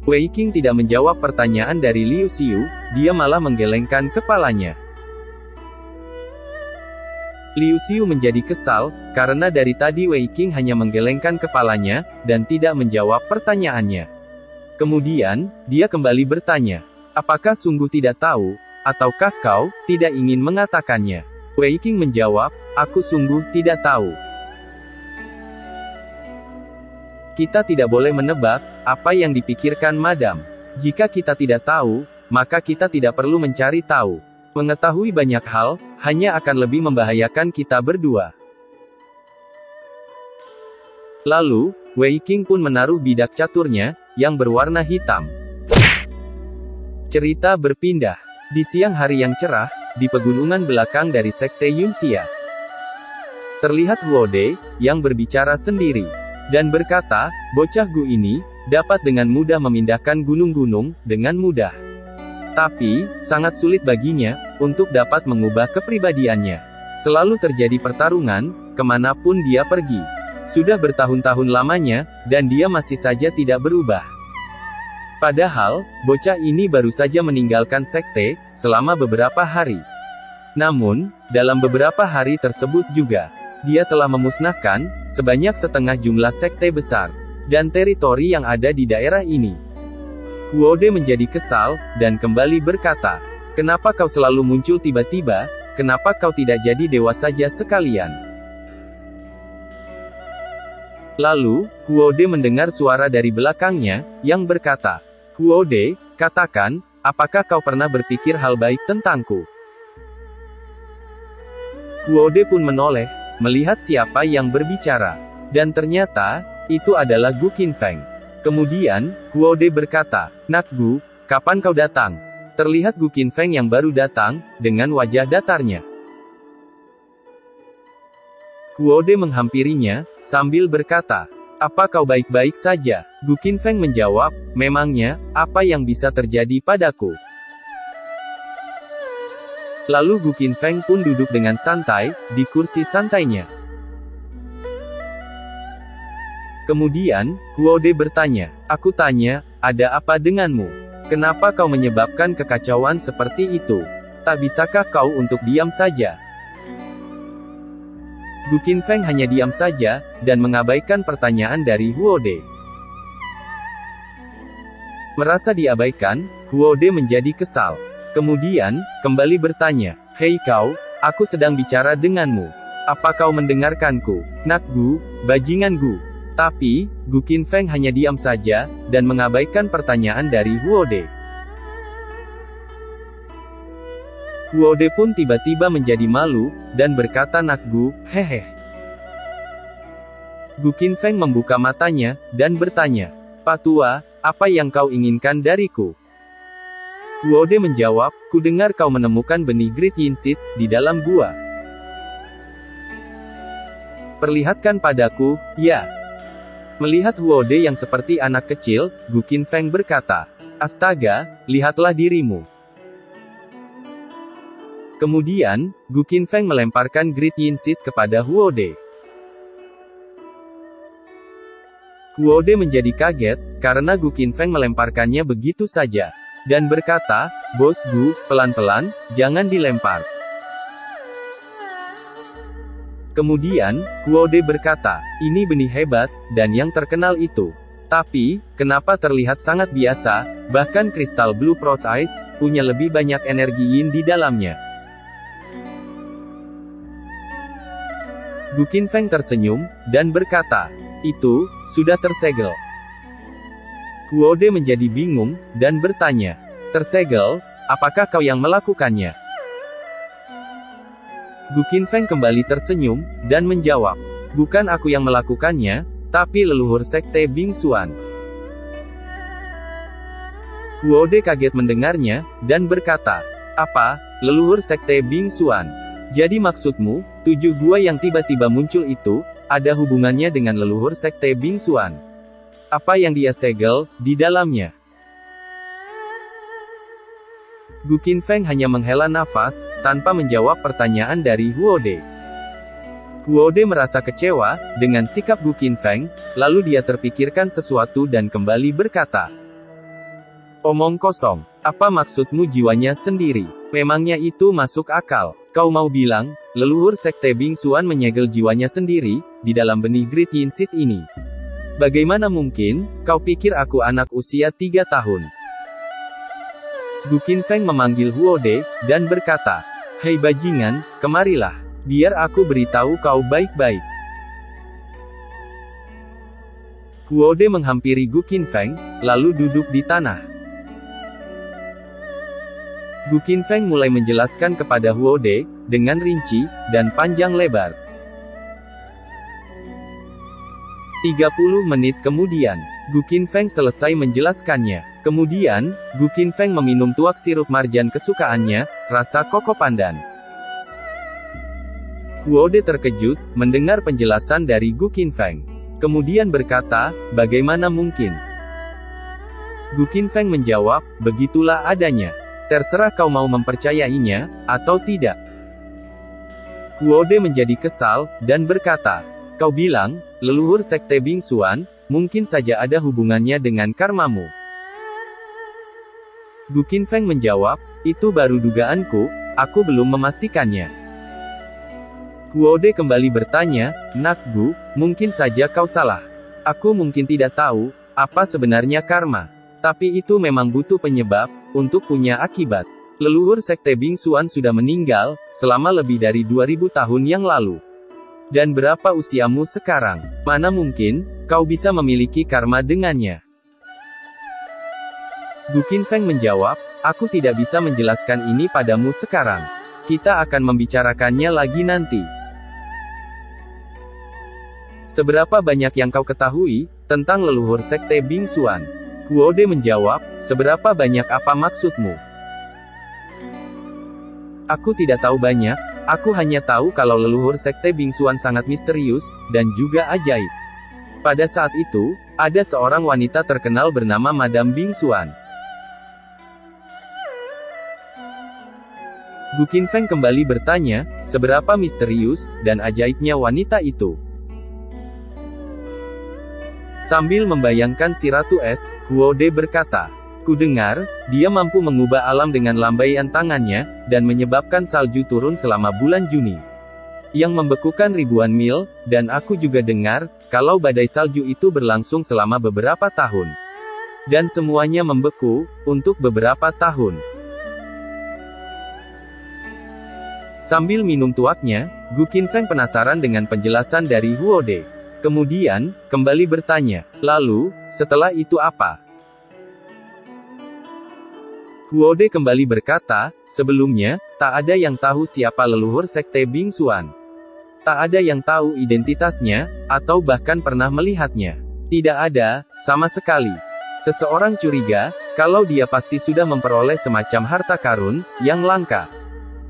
Wei Qing tidak menjawab pertanyaan dari Liu Xiu, dia malah menggelengkan kepalanya. Liu Xiu menjadi kesal, karena dari tadi Wei Qing hanya menggelengkan kepalanya, dan tidak menjawab pertanyaannya. Kemudian, dia kembali bertanya, apakah sungguh tidak tahu, ataukah kau tidak ingin mengatakannya? Wei Qing menjawab, aku sungguh tidak tahu. Kita tidak boleh menebak apa yang dipikirkan madam. Jika kita tidak tahu, maka kita tidak perlu mencari tahu. Mengetahui banyak hal, hanya akan lebih membahayakan kita berdua. Lalu, Wei Qing pun menaruh bidak caturnya, yang berwarna hitam. Cerita berpindah. Di siang hari yang cerah, di pegunungan belakang dari sekte Yunxia, terlihat Huode, yang berbicara sendiri, dan berkata, bocah Gu ini, dapat dengan mudah memindahkan gunung-gunung, dengan mudah. Tapi, sangat sulit baginya, untuk dapat mengubah kepribadiannya. Selalu terjadi pertarungan, kemanapun dia pergi. Sudah bertahun-tahun lamanya, dan dia masih saja tidak berubah. Padahal, bocah ini baru saja meninggalkan sekte, selama beberapa hari. Namun, dalam beberapa hari tersebut juga, dia telah memusnahkan, sebanyak setengah jumlah sekte besar, dan teritori yang ada di daerah ini. Huode menjadi kesal, dan kembali berkata, kenapa kau selalu muncul tiba-tiba, kenapa kau tidak jadi dewa saja sekalian? Lalu, Huode mendengar suara dari belakangnya, yang berkata, Huode, katakan, apakah kau pernah berpikir hal baik tentangku? Huode pun menoleh, melihat siapa yang berbicara. Dan ternyata, itu adalah Gu Qinfeng. Kemudian, Huode berkata, Nak Gu, kapan kau datang? Terlihat Gu Qinfeng yang baru datang, dengan wajah datarnya. Huode menghampirinya, sambil berkata, apa kau baik-baik saja? Gu Qinfeng menjawab, memangnya, apa yang bisa terjadi padaku? Lalu Gu Qinfeng pun duduk dengan santai, di kursi santainya. Kemudian, Huode bertanya, aku tanya, ada apa denganmu? Kenapa kau menyebabkan kekacauan seperti itu? Tak bisakah kau untuk diam saja? Gu Qinfeng hanya diam saja, dan mengabaikan pertanyaan dari Huode. Merasa diabaikan, Huode menjadi kesal. Kemudian, kembali bertanya, hei kau, aku sedang bicara denganmu. Apa kau mendengarkanku? Nak Gu, bajingan Gu. Tapi, Gu Qinfeng hanya diam saja, dan mengabaikan pertanyaan dari Huode. Huode pun tiba-tiba menjadi malu, dan berkata Nak Gu, hehe. Gu Qinfeng membuka matanya, dan bertanya, Pak Tua, apa yang kau inginkan dariku? Huode menjawab, ku dengar kau menemukan benih Great Yin Seed, di dalam gua. Perlihatkan padaku, ya. Melihat Huode yang seperti anak kecil, Gu Qinfeng berkata, astaga, lihatlah dirimu. Kemudian, Gu Qinfeng melemparkan Great Yin Seed kepada Huode. Huode menjadi kaget, karena Gu Qinfeng melemparkannya begitu saja. Dan berkata, Bos Gu, pelan-pelan, jangan dilempar. Kemudian, Kuode berkata, ini benih hebat, dan yang terkenal itu. Tapi, kenapa terlihat sangat biasa, bahkan kristal Blue Frost Ice, punya lebih banyak energi yin di dalamnya. Gu Qinfeng tersenyum, dan berkata, itu, sudah tersegel. Kuode menjadi bingung, dan bertanya, tersegel, apakah kau yang melakukannya? Gu Qinfeng kembali tersenyum, dan menjawab, bukan aku yang melakukannya, tapi leluhur sekte Bingsuan. Kuode kaget mendengarnya, dan berkata, apa, leluhur sekte Bingsuan? Jadi maksudmu, 7 gua yang tiba-tiba muncul itu, ada hubungannya dengan leluhur sekte Bingsuan? Apa yang dia segel di dalamnya? Gu Qinfeng hanya menghela nafas, tanpa menjawab pertanyaan dari Huode. Huode merasa kecewa dengan sikap Gu Qinfeng, lalu dia terpikirkan sesuatu dan kembali berkata, omong kosong, apa maksudmu jiwanya sendiri? Memangnya itu masuk akal? Kau mau bilang, leluhur sekte Bingsuan menyegel jiwanya sendiri, di dalam benih Great Yin Seed ini? Bagaimana mungkin, kau pikir aku anak usia 3 tahun? Gu Qinfeng memanggil Huode, dan berkata, hei bajingan, kemarilah, biar aku beritahu kau baik-baik. Huode menghampiri Gu Qinfeng, lalu duduk di tanah. Gu Qinfeng mulai menjelaskan kepada Huode, dengan rinci, dan panjang lebar. 30 menit kemudian, Gu Qinfeng selesai menjelaskannya. Kemudian, Gu Qinfeng meminum tuak sirup marjan kesukaannya, rasa koko pandan. Huode terkejut, mendengar penjelasan dari Gu Qinfeng. Kemudian berkata, bagaimana mungkin? Gu Qinfeng menjawab, begitulah adanya. Terserah kau mau mempercayainya, atau tidak. Huode menjadi kesal, dan berkata, kau bilang, leluhur sekte Bingsuan, mungkin saja ada hubungannya dengan karmamu. Gu Qinfeng menjawab, itu baru dugaanku, aku belum memastikannya. Huode kembali bertanya, Nak Gu, mungkin saja kau salah. Aku mungkin tidak tahu, apa sebenarnya karma. Tapi itu memang butuh penyebab, untuk punya akibat. Leluhur sekte Bingsuan sudah meninggal, selama lebih dari 2000 tahun yang lalu. Dan berapa usiamu sekarang? Mana mungkin, kau bisa memiliki karma dengannya? Gu Qinfeng menjawab, aku tidak bisa menjelaskan ini padamu sekarang. Kita akan membicarakannya lagi nanti. Seberapa banyak yang kau ketahui, tentang leluhur sekte Bingsuan? Huode menjawab, seberapa banyak apa maksudmu? Aku tidak tahu banyak, aku hanya tahu kalau leluhur sekte Bingsuan sangat misterius, dan juga ajaib. Pada saat itu, ada seorang wanita terkenal bernama Madame Bingsuan. Gu Qinfeng kembali bertanya, seberapa misterius, dan ajaibnya wanita itu? Sambil membayangkan si Ratu Es, Huode berkata, kudengar, dia mampu mengubah alam dengan lambaian tangannya, dan menyebabkan salju turun selama bulan Juni. Yang membekukan ribuan mil, dan aku juga dengar, kalau badai salju itu berlangsung selama beberapa tahun. Dan semuanya membeku, untuk beberapa tahun. Sambil minum tuaknya, Gu Qinfeng penasaran dengan penjelasan dari Huode. Kemudian, kembali bertanya, lalu, setelah itu apa? Huode kembali berkata, sebelumnya, tak ada yang tahu siapa leluhur sekte Bingsuan. Tak ada yang tahu identitasnya, atau bahkan pernah melihatnya. Tidak ada, sama sekali. Seseorang curiga, kalau dia pasti sudah memperoleh semacam harta karun, yang langka.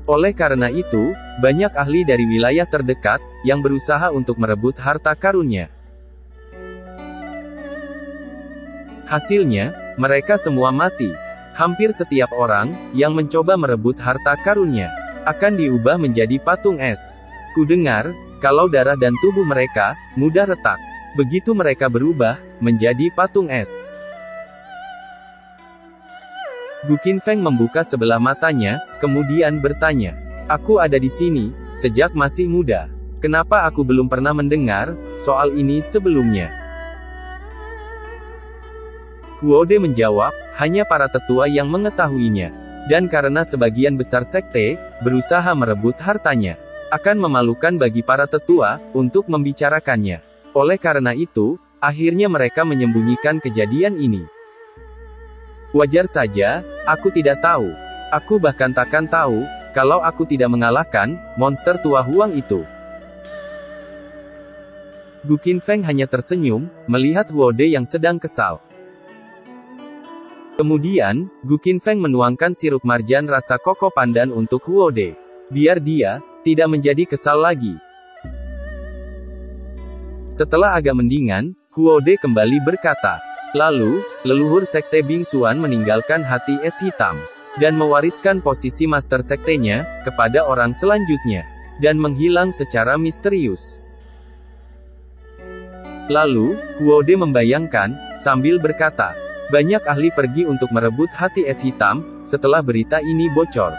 Oleh karena itu, banyak ahli dari wilayah terdekat, yang berusaha untuk merebut harta karunnya. Hasilnya, mereka semua mati. Hampir setiap orang, yang mencoba merebut harta karunnya, akan diubah menjadi patung es. Kudengar, kalau darah dan tubuh mereka, mudah retak. Begitu mereka berubah, menjadi patung es. Gu Qinfeng membuka sebelah matanya, kemudian bertanya, aku ada di sini, sejak masih muda. Kenapa aku belum pernah mendengar soal ini sebelumnya? Kuode menjawab, hanya para tetua yang mengetahuinya. Dan karena sebagian besar sekte berusaha merebut hartanya, akan memalukan bagi para tetua untuk membicarakannya. Oleh karena itu, akhirnya mereka menyembunyikan kejadian ini. Wajar saja, aku tidak tahu. Aku bahkan takkan tahu kalau aku tidak mengalahkan monster tua Huang itu. Gu Qinfeng hanya tersenyum, melihat Huode yang sedang kesal. Kemudian, Gu Qinfeng menuangkan sirup marjan rasa koko pandan untuk Huode. Biar dia tidak menjadi kesal lagi. Setelah agak mendingan, Huode kembali berkata, lalu, leluhur sekte Bingsuan meninggalkan hati es hitam, dan mewariskan posisi master sektenya kepada orang selanjutnya, dan menghilang secara misterius. Lalu, Huode membayangkan, sambil berkata, banyak ahli pergi untuk merebut hati es hitam, setelah berita ini bocor.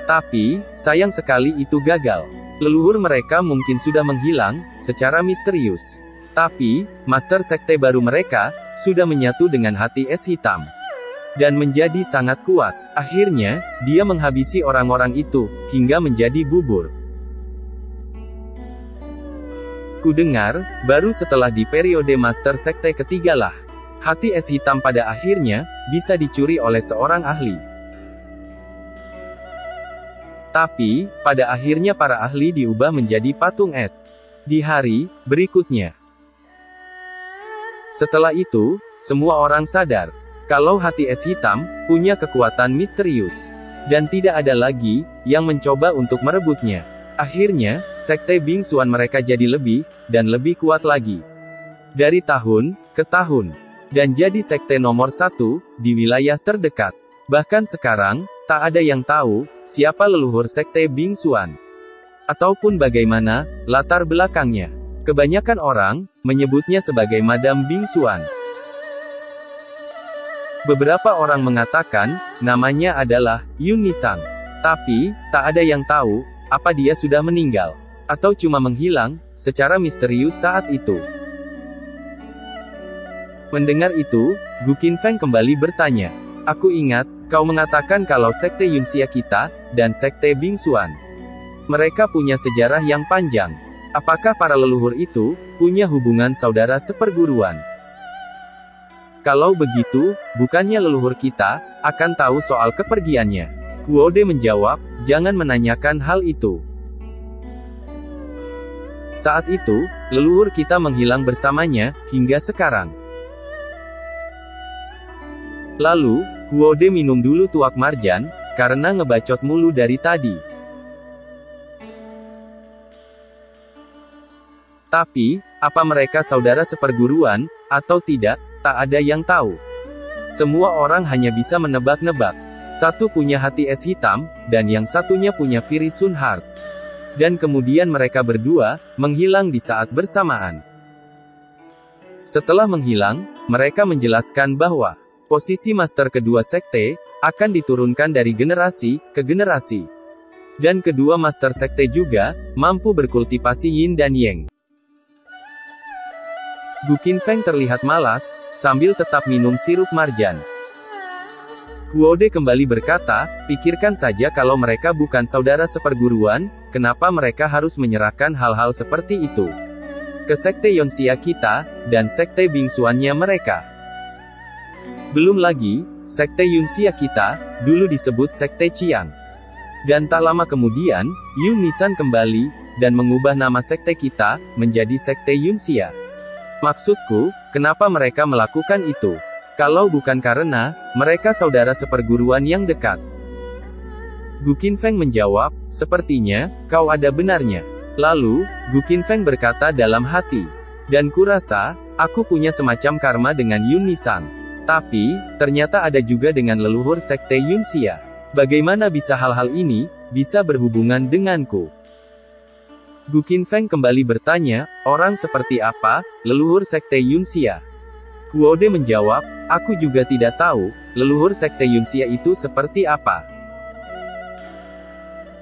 Tapi, sayang sekali itu gagal. Leluhur mereka mungkin sudah menghilang, secara misterius. Tapi, master sekte baru mereka, sudah menyatu dengan hati es hitam. Dan menjadi sangat kuat. Akhirnya, dia menghabisi orang-orang itu, hingga menjadi bubur. Kudengar, baru setelah di periode master sekte ketiga lah, hati es hitam pada akhirnya, bisa dicuri oleh seorang ahli. Tapi, pada akhirnya para ahli diubah menjadi patung es. Di hari berikutnya. Setelah itu, semua orang sadar, kalau hati es hitam, punya kekuatan misterius. Dan tidak ada lagi, yang mencoba untuk merebutnya. Akhirnya, sekte Bingsuan mereka jadi lebih, dan lebih kuat lagi. Dari tahun ke tahun. Dan jadi sekte nomor 1, di wilayah terdekat. Bahkan sekarang, tak ada yang tahu, siapa leluhur sekte Bingsuan. Ataupun bagaimana, latar belakangnya. Kebanyakan orang, menyebutnya sebagai Madam Bingsuan. Beberapa orang mengatakan, namanya adalah Yun Nisang. Tapi, tak ada yang tahu, apa dia sudah meninggal, atau cuma menghilang, secara misterius saat itu. Mendengar itu, Gu Qinfeng kembali bertanya, aku ingat, kau mengatakan kalau sekte Yunxia kita, dan sekte Bingsuan. Mereka punya sejarah yang panjang. Apakah para leluhur itu, punya hubungan saudara seperguruan? Kalau begitu, bukannya leluhur kita, akan tahu soal kepergiannya? Huode menjawab, jangan menanyakan hal itu. Saat itu, leluhur kita menghilang bersamanya, hingga sekarang. Lalu, Huode minum dulu tuak marjan, karena ngebacot mulu dari tadi. Tapi, apa mereka saudara seperguruan, atau tidak, tak ada yang tahu. Semua orang hanya bisa menebak-nebak. Satu punya hati es hitam, dan yang satunya punya Fury Sun Heart. Dan kemudian mereka berdua, menghilang di saat bersamaan. Setelah menghilang, mereka menjelaskan bahwa, posisi master kedua sekte, akan diturunkan dari generasi ke generasi. Dan kedua master sekte juga, mampu berkultivasi Yin dan Yang. Gu Qinfeng terlihat malas, sambil tetap minum sirup marjan. Huode kembali berkata, pikirkan saja kalau mereka bukan saudara seperguruan, kenapa mereka harus menyerahkan hal-hal seperti itu ke sekte Yunxia kita, dan sekte Bingsuannya mereka. Belum lagi, sekte Yunxia kita, dulu disebut sekte Qiang. Dan tak lama kemudian, Yun Nisan kembali, dan mengubah nama sekte kita, menjadi sekte Yunxia. Maksudku, kenapa mereka melakukan itu? Kalau bukan karena, mereka saudara seperguruan yang dekat. Gu Qinfeng menjawab, sepertinya, kau ada benarnya. Lalu, Gu Qinfeng berkata dalam hati, dan kurasa, aku punya semacam karma dengan Yun Nisang. Tapi, ternyata ada juga dengan leluhur sekte Yunxia. Bagaimana bisa hal-hal ini, bisa berhubungan denganku? Gu Qinfeng kembali bertanya, orang seperti apa, leluhur sekte Yunxia? Huode menjawab, aku juga tidak tahu, leluhur sekte Yunxia itu seperti apa.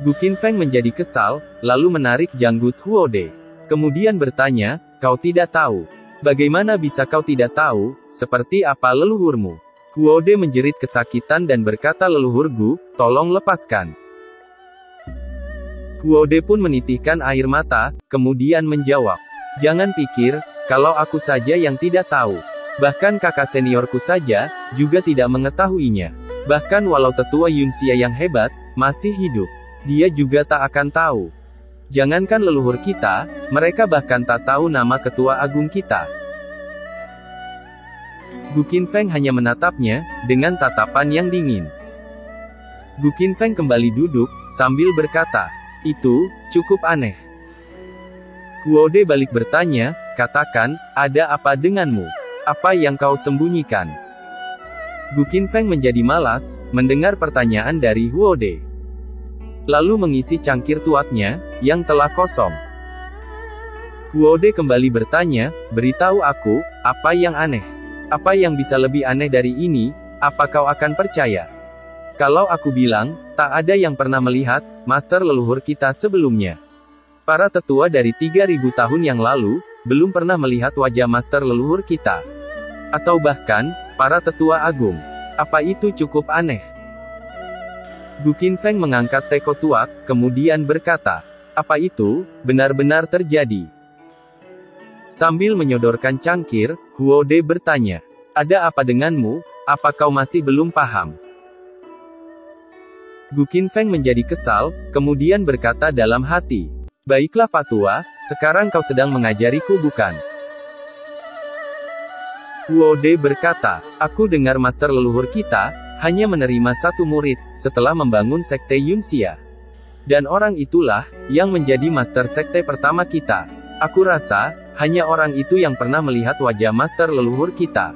Gu Qinfeng menjadi kesal, lalu menarik janggut Huode. Kemudian bertanya, kau tidak tahu. Bagaimana bisa kau tidak tahu, seperti apa leluhurmu? Huode menjerit kesakitan dan berkata, leluhur Gu, tolong lepaskan. Huode pun menitihkan air mata, kemudian menjawab, jangan pikir, kalau aku saja yang tidak tahu. Bahkan kakak seniorku saja, juga tidak mengetahuinya. Bahkan walau tetua Yunxia yang hebat, masih hidup, dia juga tak akan tahu. Jangankan leluhur kita, mereka bahkan tak tahu nama ketua agung kita. Gu Qinfeng hanya menatapnya, dengan tatapan yang dingin. Gu Qinfeng kembali duduk, sambil berkata, itu, cukup aneh. Huode balik bertanya, katakan, ada apa denganmu? Apa yang kau sembunyikan? Gu Qinfeng menjadi malas, mendengar pertanyaan dari Huode. Lalu mengisi cangkir tuaknya, yang telah kosong. Huode kembali bertanya, beritahu aku, apa yang aneh? Apa yang bisa lebih aneh dari ini, apa kau akan percaya? Kalau aku bilang, tak ada yang pernah melihat, master leluhur kita sebelumnya. Para tetua dari 3000 tahun yang lalu, belum pernah melihat wajah master leluhur kita. Atau bahkan, para tetua agung. Apa itu cukup aneh? Gu Qinfeng mengangkat teko tuak, kemudian berkata, apa itu, benar-benar terjadi? Sambil menyodorkan cangkir, Huode bertanya, ada apa denganmu, apa kau masih belum paham? Gu Qinfeng menjadi kesal, kemudian berkata dalam hati, baiklah Pak Tua, sekarang kau sedang mengajariku bukan? Huode berkata, aku dengar master leluhur kita, hanya menerima satu murid, setelah membangun sekte Yunxia. Dan orang itulah, yang menjadi master sekte pertama kita. Aku rasa, hanya orang itu yang pernah melihat wajah master leluhur kita.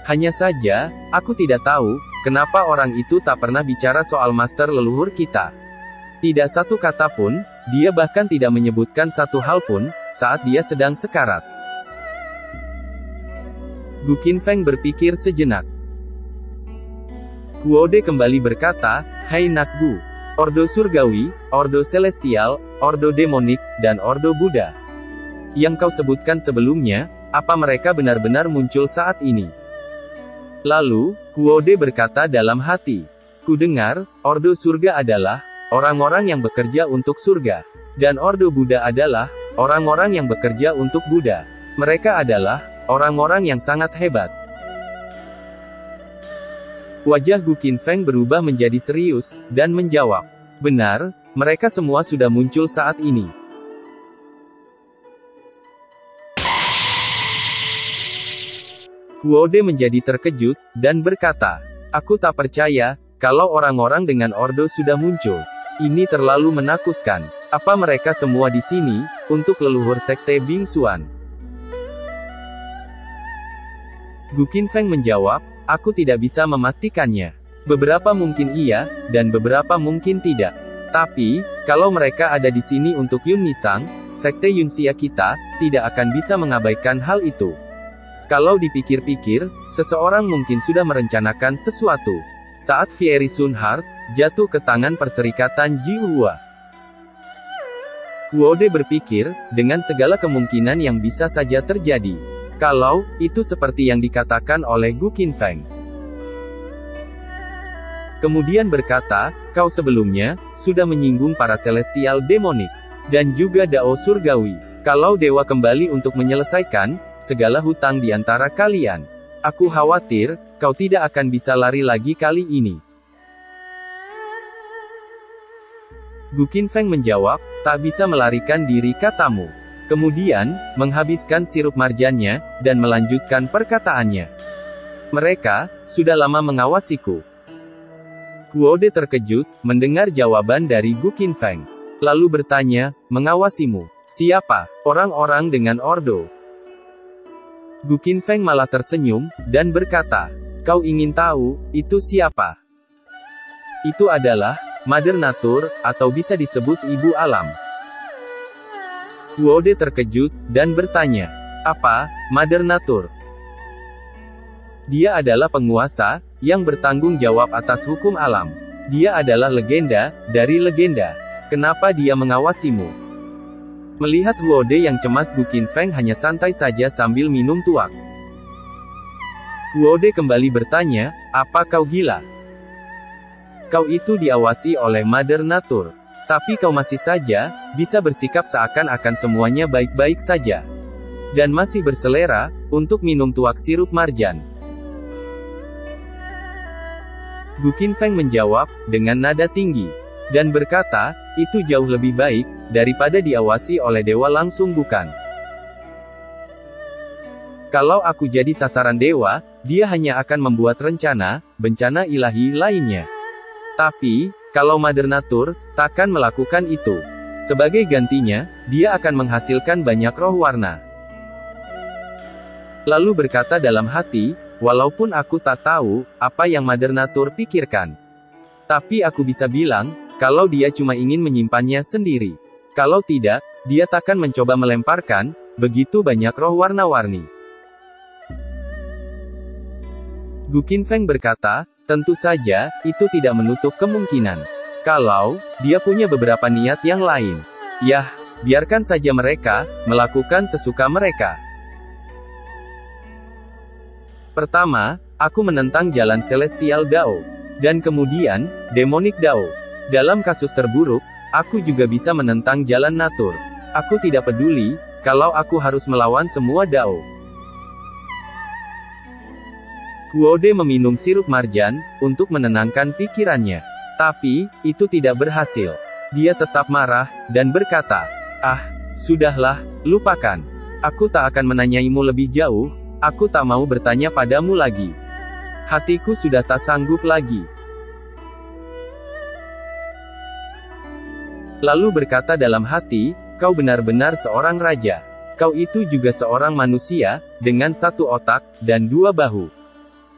Hanya saja, aku tidak tahu, kenapa orang itu tak pernah bicara soal master leluhur kita. Tidak satu kata pun, dia bahkan tidak menyebutkan satu hal pun, saat dia sedang sekarat. Gu Qinfeng berpikir sejenak. Huode kembali berkata, hai Nak Gu, Ordo Surgawi, Ordo Celestial, Ordo Demonik, dan Ordo Buddha. Yang kau sebutkan sebelumnya, apa mereka benar-benar muncul saat ini? Lalu, Huode berkata dalam hati, ku dengar, Ordo Surga adalah, orang-orang yang bekerja untuk surga. Dan Ordo Buddha adalah, orang-orang yang bekerja untuk Buddha. Mereka adalah, orang-orang yang sangat hebat. Wajah Gu Qinfeng berubah menjadi serius, dan menjawab, benar, mereka semua sudah muncul saat ini. Huode menjadi terkejut, dan berkata, aku tak percaya, kalau orang-orang dengan Ordo sudah muncul. Ini terlalu menakutkan. Apa mereka semua di sini, untuk leluhur sekte Bingsuan? Gu Qinfeng menjawab, aku tidak bisa memastikannya. Beberapa mungkin iya, dan beberapa mungkin tidak. Tapi, kalau mereka ada di sini untuk Yun Nisang, sekte Yunxia kita, tidak akan bisa mengabaikan hal itu. Kalau dipikir-pikir, seseorang mungkin sudah merencanakan sesuatu. Saat Fiery Sun Heart jatuh ke tangan Perserikatan Jiuhua. Huode berpikir, dengan segala kemungkinan yang bisa saja terjadi. Kalau itu seperti yang dikatakan oleh Gu Qinfeng. Kemudian berkata, kau sebelumnya, sudah menyinggung para Celestial Demonik, dan juga Dao Surgawi. Kalau dewa kembali untuk menyelesaikan, segala hutang di antara kalian. Aku khawatir, kau tidak akan bisa lari lagi kali ini. Gu Qinfeng menjawab, tak bisa melarikan diri katamu. Kemudian, menghabiskan sirup marjannya, dan melanjutkan perkataannya. Mereka, sudah lama mengawasiku. Huode terkejut, mendengar jawaban dari Gu Qinfeng. Lalu bertanya, mengawasimu? Siapa? Orang-orang dengan Ordo. Gu Qinfeng malah tersenyum, dan berkata, kau ingin tahu, itu siapa? Itu adalah, Mother Nature, atau bisa disebut Ibu Alam. Huode terkejut, dan bertanya, apa, Mother Nature? Dia adalah penguasa, yang bertanggung jawab atas hukum alam. Dia adalah legenda, dari legenda. Kenapa dia mengawasimu? Melihat Huode yang cemas, Gu Qinfeng hanya santai saja sambil minum tuak. Huode kembali bertanya, apa kau gila? Kau itu diawasi oleh Mother Nature. Tapi kau masih saja, bisa bersikap seakan-akan semuanya baik-baik saja. Dan masih berselera, untuk minum tuak sirup marjan. Gu Qinfeng menjawab, dengan nada tinggi. Dan berkata, itu jauh lebih baik, daripada diawasi oleh dewa langsung bukan. Kalau aku jadi sasaran dewa, dia hanya akan membuat rencana, bencana ilahi lainnya. Tapi, kalau Mother Nature, takkan melakukan itu. Sebagai gantinya, dia akan menghasilkan banyak roh warna. Lalu berkata dalam hati, walaupun aku tak tahu, apa yang Mother Nature pikirkan. Tapi aku bisa bilang, kalau dia cuma ingin menyimpannya sendiri. Kalau tidak, dia takkan mencoba melemparkan, begitu banyak roh warna-warni. Gu Qinfeng berkata, tentu saja, itu tidak menutup kemungkinan. Kalau, dia punya beberapa niat yang lain. Yah, biarkan saja mereka, melakukan sesuka mereka. Pertama, aku menentang jalan Celestial Dao. Dan kemudian, Demonic Dao. Dalam kasus terburuk, aku juga bisa menentang jalan Natur. Aku tidak peduli, kalau aku harus melawan semua Dao. Huode meminum sirup marjan, untuk menenangkan pikirannya. Tapi, itu tidak berhasil. Dia tetap marah, dan berkata, ah, sudahlah, lupakan. Aku tak akan menanyaimu lebih jauh. Aku tak mau bertanya padamu lagi. Hatiku sudah tak sanggup lagi. Lalu berkata dalam hati, kau benar-benar seorang raja. Kau itu juga seorang manusia, dengan satu otak, dan dua bahu.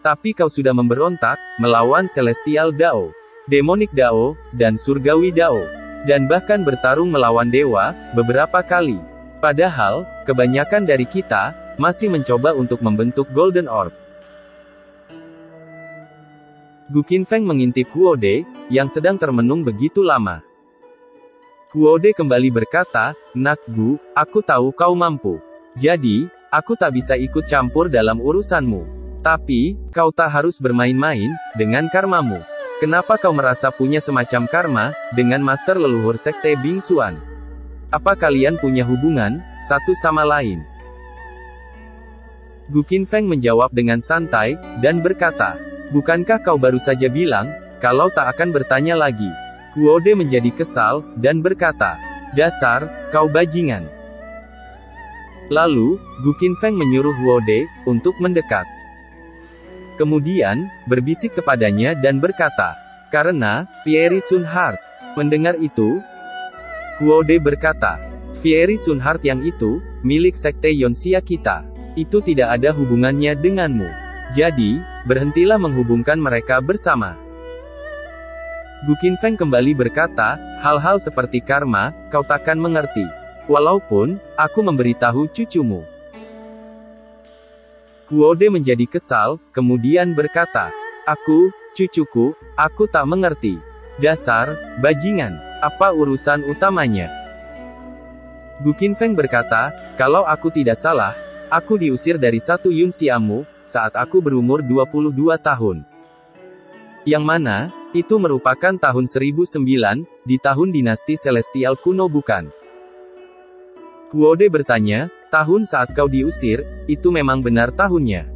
Tapi kau sudah memberontak, melawan Celestial Dao, Demonic Dao, dan Surgawi Dao. Dan bahkan bertarung melawan dewa, beberapa kali. Padahal, kebanyakan dari kita, masih mencoba untuk membentuk Golden Orb. Gu Qinfeng mengintip Huode, yang sedang termenung begitu lama. Huode kembali berkata, Nak Gu, aku tahu kau mampu. Jadi, aku tak bisa ikut campur dalam urusanmu. Tapi, kau tak harus bermain-main, dengan karmamu. Kenapa kau merasa punya semacam karma, dengan master leluhur sekte Bingsuan? Apa kalian punya hubungan, satu sama lain? Gu Qinfeng menjawab dengan santai, dan berkata, bukankah kau baru saja bilang, kalau tak akan bertanya lagi? Huode menjadi kesal, dan berkata, dasar, kau bajingan. Lalu, Gu Qinfeng menyuruh Huode, untuk mendekat. Kemudian, berbisik kepadanya dan berkata, karena, Fiery Sun Heart. Mendengar itu, Huode berkata, Fiery Sun Heart yang itu, milik sekte Yonxia kita. Itu tidak ada hubungannya denganmu. Jadi, berhentilah menghubungkan mereka bersama. Gu Qinfeng kembali berkata, hal-hal seperti karma, kau takkan mengerti. Walaupun, aku memberitahu cucumu. Huode menjadi kesal, kemudian berkata, cucuku, aku tak mengerti. Dasar, bajingan, apa urusan utamanya? Gu Qinfeng berkata, kalau aku tidak salah, aku diusir dari satu Yunxiamu, saat aku berumur 22 tahun. Yang mana, itu merupakan tahun 1009, di tahun dinasti Celestial kuno bukan? Huode bertanya, tahun saat kau diusir, itu memang benar tahunnya.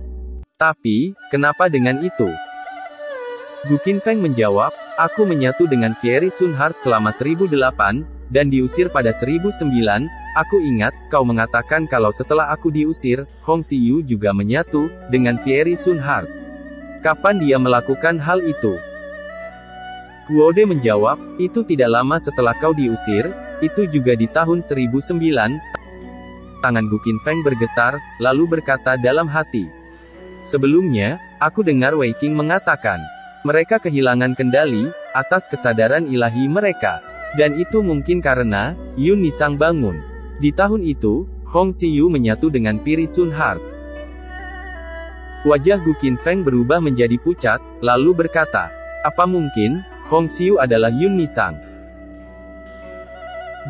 Tapi, kenapa dengan itu? Gu Qinfeng menjawab, aku menyatu dengan Fiery Sun Heart selama 1008, dan diusir pada 1009, aku ingat, kau mengatakan kalau setelah aku diusir, Hong Xiyu juga menyatu, dengan Fiery Sun Heart. Kapan dia melakukan hal itu? Huode menjawab, itu tidak lama setelah kau diusir, itu juga di tahun 1009. Tangan Gu Qinfeng bergetar, lalu berkata dalam hati. Sebelumnya, aku dengar Wei Qing mengatakan, mereka kehilangan kendali, atas kesadaran ilahi mereka. Dan itu mungkin karena, Yun Nisang bangun. Di tahun itu, Hong Xiyu menyatu dengan Fiery Sun Heart. Wajah Gu Qinfeng berubah menjadi pucat, lalu berkata, "Apa mungkin, Hong Xiu adalah Yun Nisang?"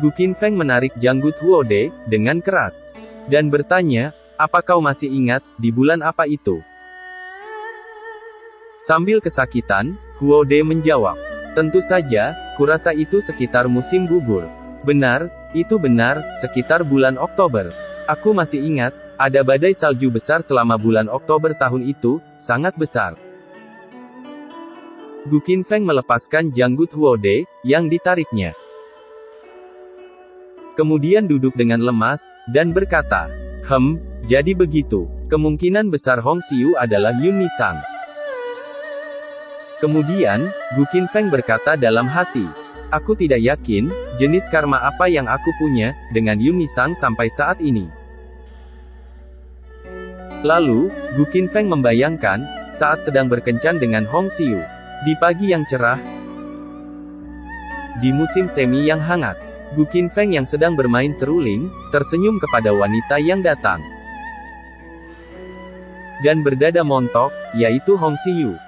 Gu Qinfeng menarik janggut Huode, dengan keras. Dan bertanya, "Apa kau masih ingat, di bulan apa itu?" Sambil kesakitan, Huode menjawab, "Tentu saja, kurasa itu sekitar musim gugur." "Benar, itu benar, sekitar bulan Oktober. Aku masih ingat, ada badai salju besar selama bulan Oktober tahun itu, sangat besar." Gu Qinfeng melepaskan janggut Huode, yang ditariknya. Kemudian duduk dengan lemas, dan berkata, Jadi begitu. Kemungkinan besar Hong Xiu adalah Yun Nisang." Kemudian, Gu Qinfeng berkata dalam hati, "Aku tidak yakin, jenis karma apa yang aku punya, dengan Yun Nisang sampai saat ini." Lalu, Gu Qinfeng membayangkan, saat sedang berkencan dengan Hong Xiu. Di pagi yang cerah, di musim semi yang hangat, Gu Qinfeng yang sedang bermain seruling, tersenyum kepada wanita yang datang. Dan berdada montok, yaitu Hong Xiu.